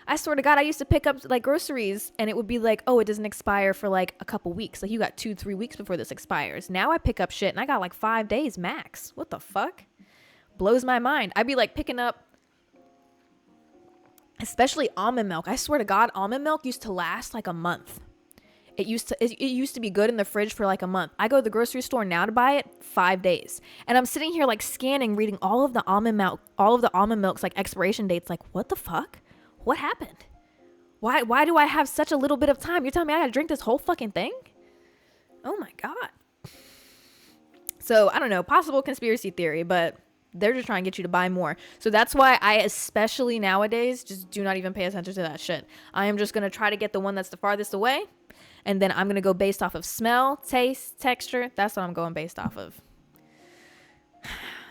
I swear to God, I used to pick up like groceries and it would be like, oh, it doesn't expire for like a couple weeks. Like you got 2-3 weeks before this expires. Now I pick up shit and I got like 5 days max. What the fuck? Blows my mind. I'd be like picking up, especially almond milk. I swear to God, almond milk used to last like a month. It used to be good in the fridge for like a month. I go to the grocery store now to buy it, 5 days. And I'm sitting here like scanning, reading all of the almond milk's like expiration dates. Like, what the fuck? What happened? Why do I have such a little bit of time? You're telling me I gotta drink this whole fucking thing? Oh my God. So I don't know, possible conspiracy theory, but they're just trying to get you to buy more. So that's why I especially nowadays just do not even pay attention to that shit. I am just going to try to get the one that's the farthest away. And then I'm going to go based off of smell, taste, texture. That's what I'm going based off of.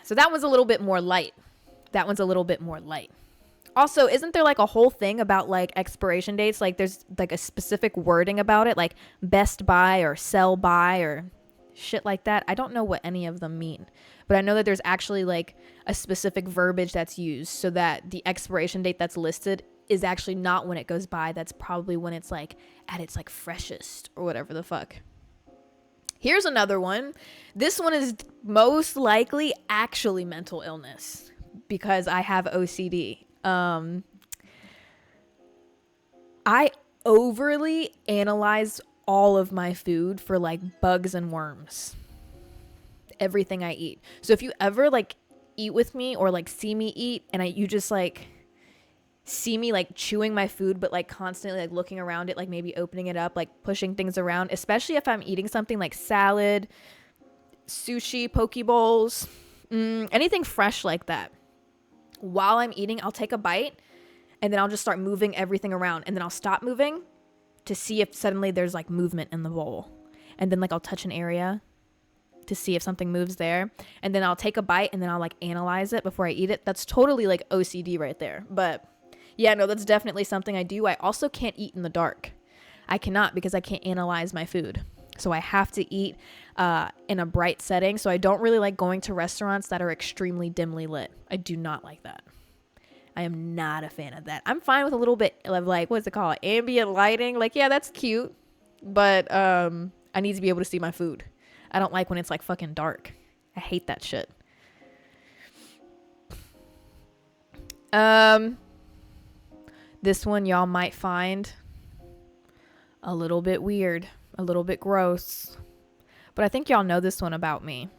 So that one's a little bit more light. Also, isn't there like a whole thing about like expiration dates? Like there's like a specific wording about it, like best by or sell by or shit like that. I don't know what any of them mean, but I know that there's actually like a specific verbiage that's used so that the expiration date that's listed is actually not when it goes by. That's probably when it's like at its like freshest or whatever the fuck. Here's another one. This one is most likely actually mental illness because I have OCD. I overly analyze all of my food for like bugs and worms. Everything I eat. So if you ever like eat with me or like see me eat and you just like see me like chewing my food but like constantly like looking around it, like maybe opening it up, like pushing things around, especially if I'm eating something like salad, sushi, poke bowls, anything fresh like that. While I'm eating, I'll take a bite and then I'll just start moving everything around and then I'll stop moving to see if suddenly there's like movement in the bowl. And then like I'll touch an area to see if something moves there. And then I'll take a bite and then I'll like analyze it before I eat it. That's totally like OCD right there. But yeah, no, that's definitely something I do. I also can't eat in the dark. I cannot because I can't analyze my food. So I have to eat in a bright setting. So I don't really like going to restaurants that are extremely dimly lit. I do not like that. I am not a fan of that. I'm fine with a little bit of like, what's it called? Ambient lighting. Like, yeah, that's cute. But I need to be able to see my food. I don't like when it's like fucking dark. I hate that shit. This one y'all might find a little bit weird, a little bit gross. But I think y'all know this one about me.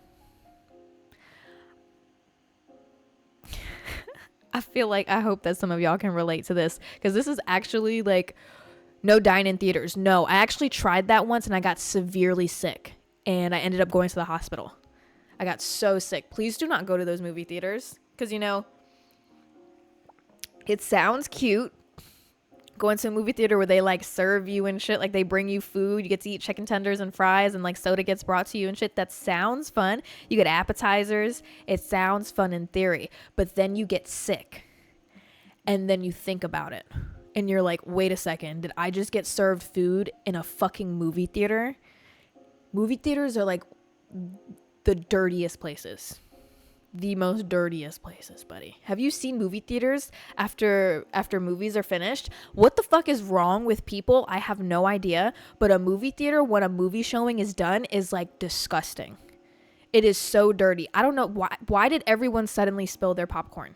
I hope that some of y'all can relate to this because this is actually like no dine-in theaters. No, I actually tried that once and I got severely sick and I ended up going to the hospital. I got so sick. Please do not go to those movie theaters because, you know, it sounds cute going to a movie theater where they like serve you and shit. Like they bring you food. You get to eat chicken tenders and fries and like soda gets brought to you and shit. That sounds fun. You get appetizers. It sounds fun in theory, but then you get sick and then you think about it and you're like, wait a second, did I just get served food in a fucking movie theater? Movie theaters are like the dirtiest places. The most dirtiest places, buddy. Have you seen movie theaters after movies are finished? What the fuck is wrong with people? I have no idea. But a movie theater, when a movie showing is done, is like disgusting. It is so dirty. I don't know why did everyone suddenly spill their popcorn?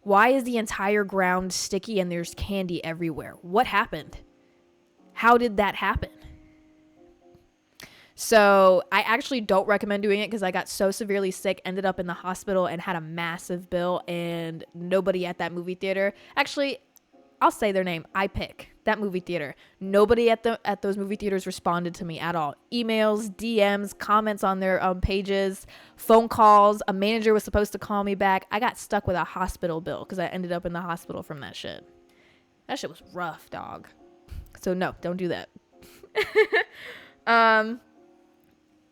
Why is the entire ground sticky and there's candy everywhere? What happened? How did that happen? So I actually don't recommend doing it because I got so severely sick, ended up in the hospital and had a massive bill, and nobody at that movie theater, actually, I'll say their name, that movie theater. Nobody at those movie theaters responded to me at all. Emails, DMs, comments on their pages, phone calls. A manager was supposed to call me back. I got stuck with a hospital bill because I ended up in the hospital from that shit. That shit was rough, dog. So no, don't do that.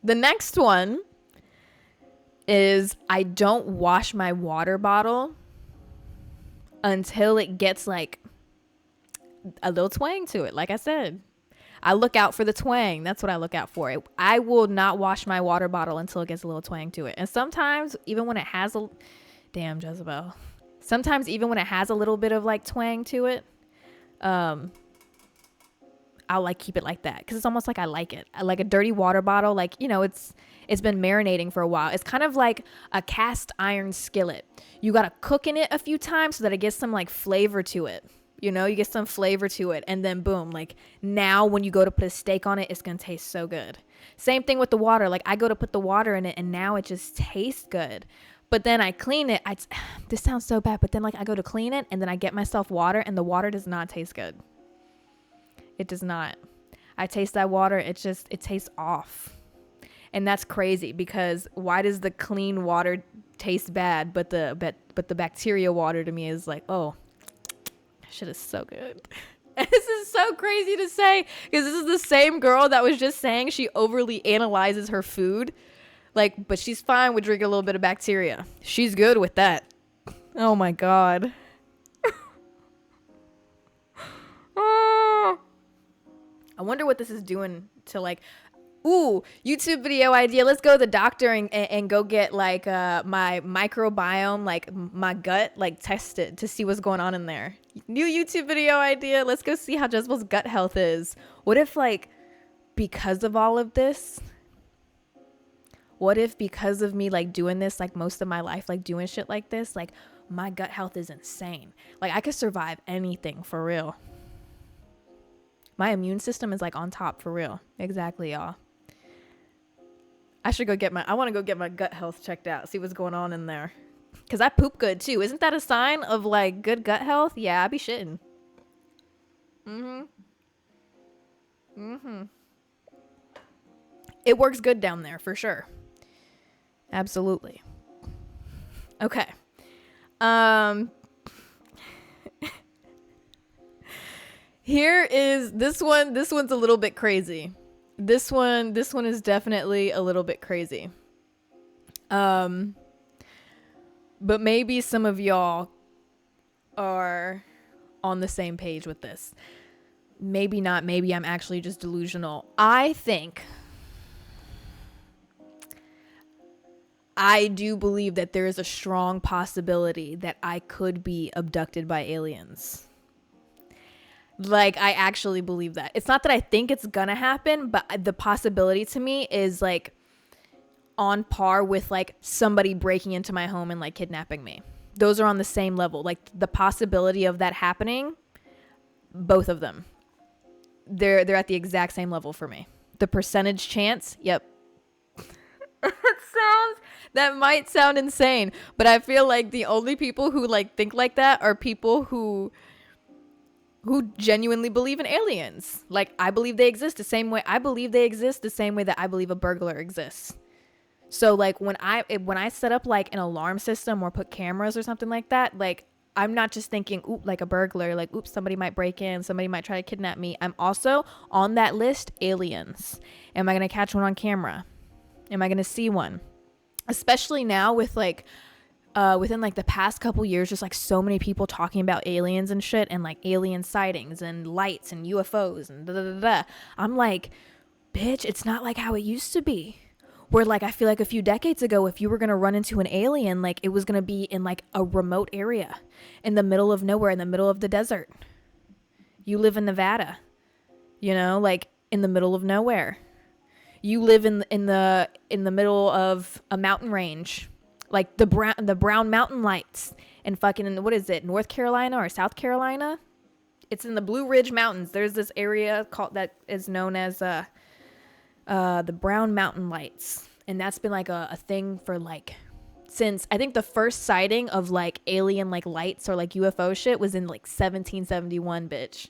The next one is I don't wash my water bottle until it gets like a little twang to it. Like I said, I look out for the twang. That's what I look out for. I will not wash my water bottle until it gets a little twang to it. And sometimes even when it has damn Jezabelle, sometimes even when it has a little bit of like twang to it, I'll like keep it like that because it's almost like I like it. I like a dirty water bottle, like, you know, it's been marinating for a while. It's kind of like a cast iron skillet. You got to cook in it a few times so that it gets some like flavor to it. You know, you get some flavor to it, and then boom, like now when you go to put a steak on it, it's going to taste so good. Same thing with the water. Like I go to put the water in it and now it just tastes good. But then I clean it. This sounds so bad, but then like I go to clean it and then I get myself water and the water does not taste good. It does not. I taste that water. It tastes off. And that's crazy because why does the clean water taste bad, but the bacteria water to me is like, oh, shit is so good. And this is so crazy to say because this is the same girl that was just saying she overly analyzes her food. Like, but she's fine with drinking a little bit of bacteria. She's good with that. Oh my God. Oh. I wonder what this is doing to like, ooh, YouTube video idea. Let's go to the doctor and go get like my microbiome, like my gut, like tested to see what's going on in there. New YouTube video idea. Let's go see how Jezebel's gut health is. What if like because of all of this, what if because of me like doing this like most of my life, like doing shit like this, like my gut health is insane. Like I could survive anything for real. My immune system is like on top for real. Exactly, y'all. I want to go get my gut health checked out. See what's going on in there. Cause I poop good too. Isn't that a sign of like good gut health? Yeah, I be shitting. It works good down there for sure. Absolutely. Okay. Here is this one. This one's a little bit crazy. This one is definitely a little bit crazy. But maybe some of y'all are on the same page with this. Maybe not. Maybe I'm actually just delusional. I do believe that there is a strong possibility that I could be abducted by aliens. Like, I actually believe that. It's not that I think it's gonna happen, but the possibility to me is like on par with like somebody breaking into my home and like kidnapping me. Those are on the same level. Like the possibility of that happening, both of them, they're at the exact same level for me. The percentage chance, yep. That might sound insane, but I feel like the only people who like think like that are people who genuinely believe in aliens. Like I believe they exist the same way. I believe they exist the same way that I believe a burglar exists. So like when I set up like an alarm system or put cameras or something like that, like I'm not just thinking, oop, like a burglar, like, oops, somebody might break in, somebody might try to kidnap me. I'm also on that list, aliens. Am I going to catch one on camera? Am I going to see one? Especially now with like within like the past couple years, just like so many people talking about aliens and shit, and like alien sightings and lights and UFOs and da da da da. I'm like, bitch, it's not like how it used to be. Where like I feel like a few decades ago, if you were gonna run into an alien, like it was gonna be in like a remote area, in the middle of nowhere, in the middle of the desert. You live in Nevada, you know, like in the middle of nowhere. You live in the middle of a mountain range, like the brown mountain lights, and fucking, what is it, North Carolina or South Carolina? It's in the Blue Ridge Mountains. There's this area called that is known as the Brown Mountain Lights, and that's been like a thing for like since I think the first sighting of like alien like lights or like UFO shit was in like 1771, bitch.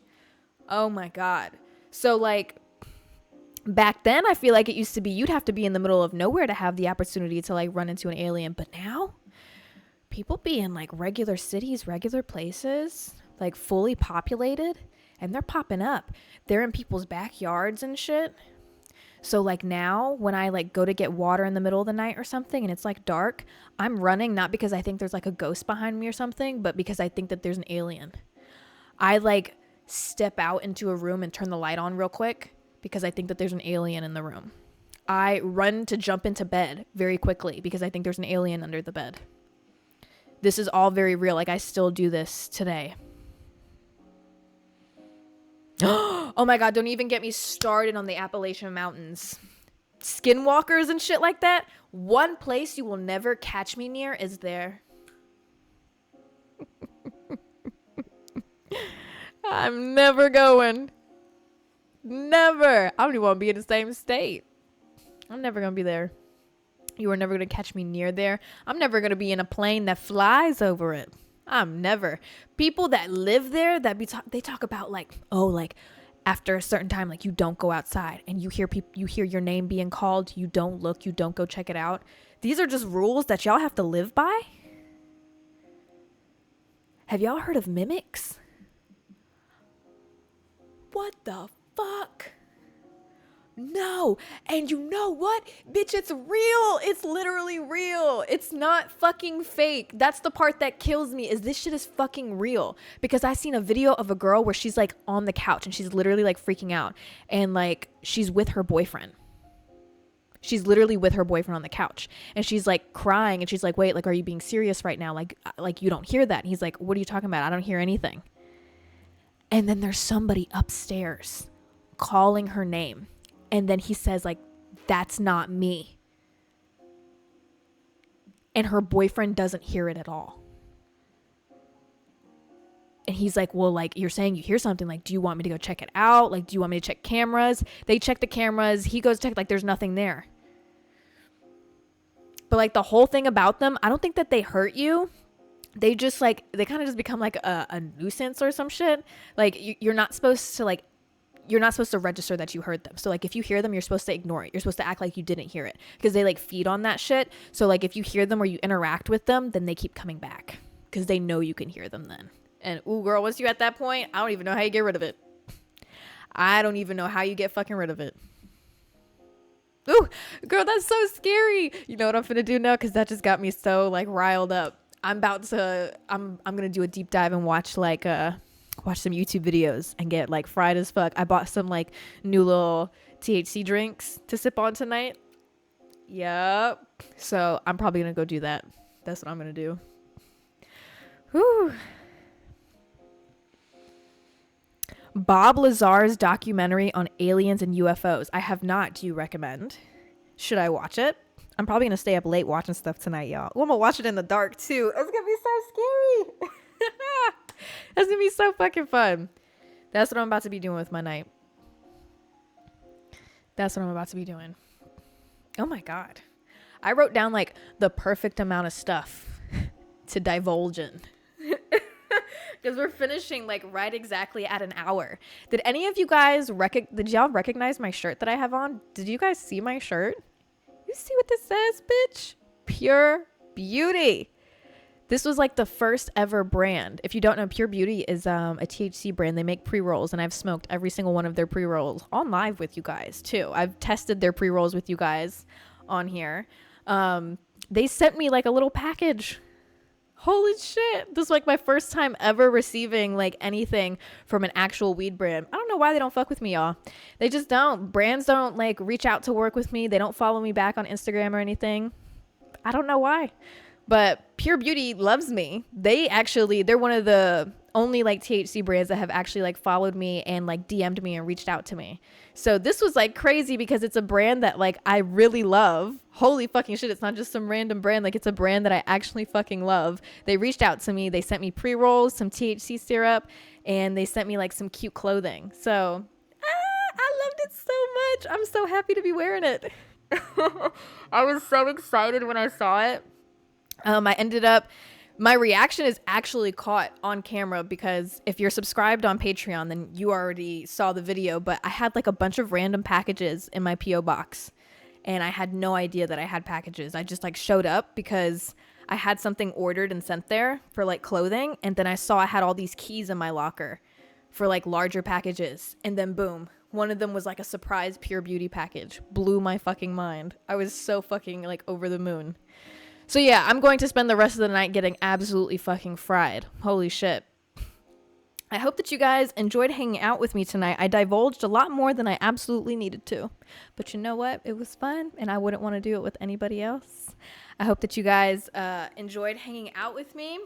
Oh my god. So like back then I feel like it used to be you'd have to be in the middle of nowhere to have the opportunity to like run into an alien, but now people be in like regular cities, regular places, like fully populated, and they're popping up. They're in people's backyards and shit. So like now when I like go to get water in the middle of the night or something and it's like dark, I'm running not because I think there's like a ghost behind me or something, but because I think that there's an alien. I like step out into a room and turn the light on real quick because I think that there's an alien in the room. I run to jump into bed very quickly because I think there's an alien under the bed. This is all very real. Like I still do this today. Oh my god, don't even get me started on the Appalachian Mountains. Skinwalkers and shit like that. One place you will never catch me near is there. I'm never going. Never. I don't even want to be in the same state. I'm never going to be there. You are never going to catch me near there. I'm never going to be in a plane that flies over it. I'm never. People that live there that they talk about like, oh, like after a certain time, like you don't go outside, and you hear your name being called, you don't look, you don't go check it out. These are just rules that y'all have to live by. Have y'all heard of mimics? What the fuck? No. And you know what? Bitch, it's real. It's literally real. It's not fucking fake. That's the part that kills me, is this shit is fucking real. Because I seen a video of a girl where she's like on the couch and she's literally like freaking out. And like she's with her boyfriend. She's literally with her boyfriend on the couch. And she's like crying and she's like, wait, like, are you being serious right now? Like you don't hear that. And he's like, what are you talking about? I don't hear anything. And then there's somebody upstairs calling her name. And then he says, like, that's not me. And her boyfriend doesn't hear it at all. And he's like, well, like, you're saying you hear something. Like, do you want me to go check it out? Like, do you want me to check cameras? They check the cameras. He goes check, like, there's nothing there. But, like, the whole thing about them, I don't think that they hurt you. They just, like, they kind of just become, like, a nuisance or some shit. Like, you're not supposed to, like, you're not supposed to register that you heard them. So like if you hear them, you're supposed to ignore it. You're supposed to act like you didn't hear it, because they like feed on that shit. So like if you hear them or you interact with them, then they keep coming back because they know you can hear them then. And ooh, girl, once you're at that point, I don't even know how you get rid of it. I don't even know how you get fucking rid of it. Ooh, girl, that's so scary. You know what I'm finna do now? Because that just got me so like riled up. I'm gonna do a deep dive and watch some YouTube videos and get like fried as fuck. I bought some like new little THC drinks to sip on tonight. Yep. So I'm probably gonna go do that. That's what I'm gonna do. Whew. Bob Lazar's documentary on aliens and UFOs. I have not. Do you recommend? Should I watch it? I'm probably gonna stay up late watching stuff tonight, y'all. Well, I'm gonna watch it in the dark too. It's gonna be so scary. That's gonna be so fucking fun. That's what I'm about to be doing with my night. That's what I'm about to be doing. Oh my god. I wrote down like the perfect amount of stuff to divulge in. Because we're finishing like right exactly at an hour. Did any of you guys did y'all recognize my shirt that I have on? Did you guys see my shirt? You see what this says, bitch? Pure Beauty. This was like the first ever brand. If you don't know, Pure Beauty is a THC brand. They make pre-rolls, and I've smoked every single one of their pre-rolls on live with you guys too. I've tested their pre-rolls with you guys on here. They sent me like a little package Holy shit. This is like my first time ever receiving like anything from an actual weed brand. I don't know why they don't fuck with me, y'all. They just don't. Brands don't like reach out to work with me. They don't follow me back on Instagram or anything. I don't know why. But Pure Beauty loves me. They're one of the only like THC brands that have actually like followed me and like DM'd me and reached out to me. So this was like crazy because it's a brand that like I really love. Holy fucking shit, it's not just some random brand. Like it's a brand that I actually fucking love. They reached out to me. They sent me pre-rolls, some THC syrup, and they sent me like some cute clothing. So I loved it so much. I'm so happy to be wearing it. I was so excited when I saw it. My reaction is actually caught on camera because if you're subscribed on Patreon, then you already saw the video, but I had like a bunch of random packages in my PO box and I had no idea that I had packages. I just like showed up because I had something ordered and sent there for like clothing. And then I saw I had all these keys in my locker for like larger packages. And then boom, one of them was like a surprise Pure Beauty package. Blew my fucking mind. I was so fucking like over the moon. So yeah, I'm going to spend the rest of the night getting absolutely fucking fried. Holy shit. I hope that you guys enjoyed hanging out with me tonight. I divulged a lot more than I absolutely needed to. But you know what? It was fun, and I wouldn't want to do it with anybody else. I hope that you guys enjoyed hanging out with me.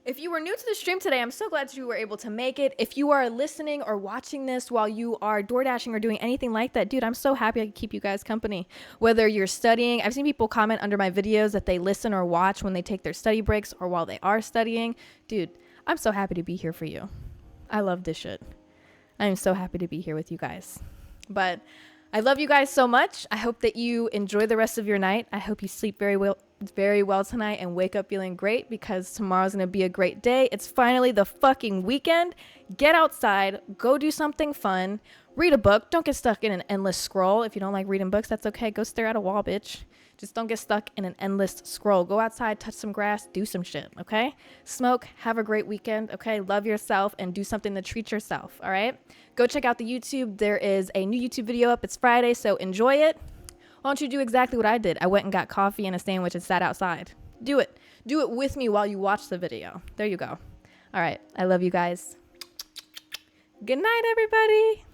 If you were new to the stream today, I'm so glad you were able to make it. If you are listening or watching this while you are door dashing or doing anything like that, dude, I'm so happy I could keep you guys company. Whether you're studying, I've seen people comment under my videos that they listen or watch when they take their study breaks or while they are studying. Dude, I'm so happy to be here for you. I love this shit. I am so happy to be here with you guys. But I love you guys so much. I hope that you enjoy the rest of your night. I hope you sleep very well tonight and wake up feeling great because tomorrow's going to be a great day. It's finally the fucking weekend. Get outside, go do something fun, read a book. Don't get stuck in an endless scroll. If you don't like reading books, that's okay. Go stare at a wall, bitch. Just don't get stuck in an endless scroll. Go outside, touch some grass, do some shit, okay? Smoke, have a great weekend, okay? Love yourself and do something to treat yourself, all right? Go check out the YouTube. There is a new YouTube video up. It's Friday, so enjoy it. Why don't you do exactly what I did? I went and got coffee and a sandwich and sat outside. Do it. Do it with me while you watch the video. There you go. All right. I love you guys. Good night, everybody.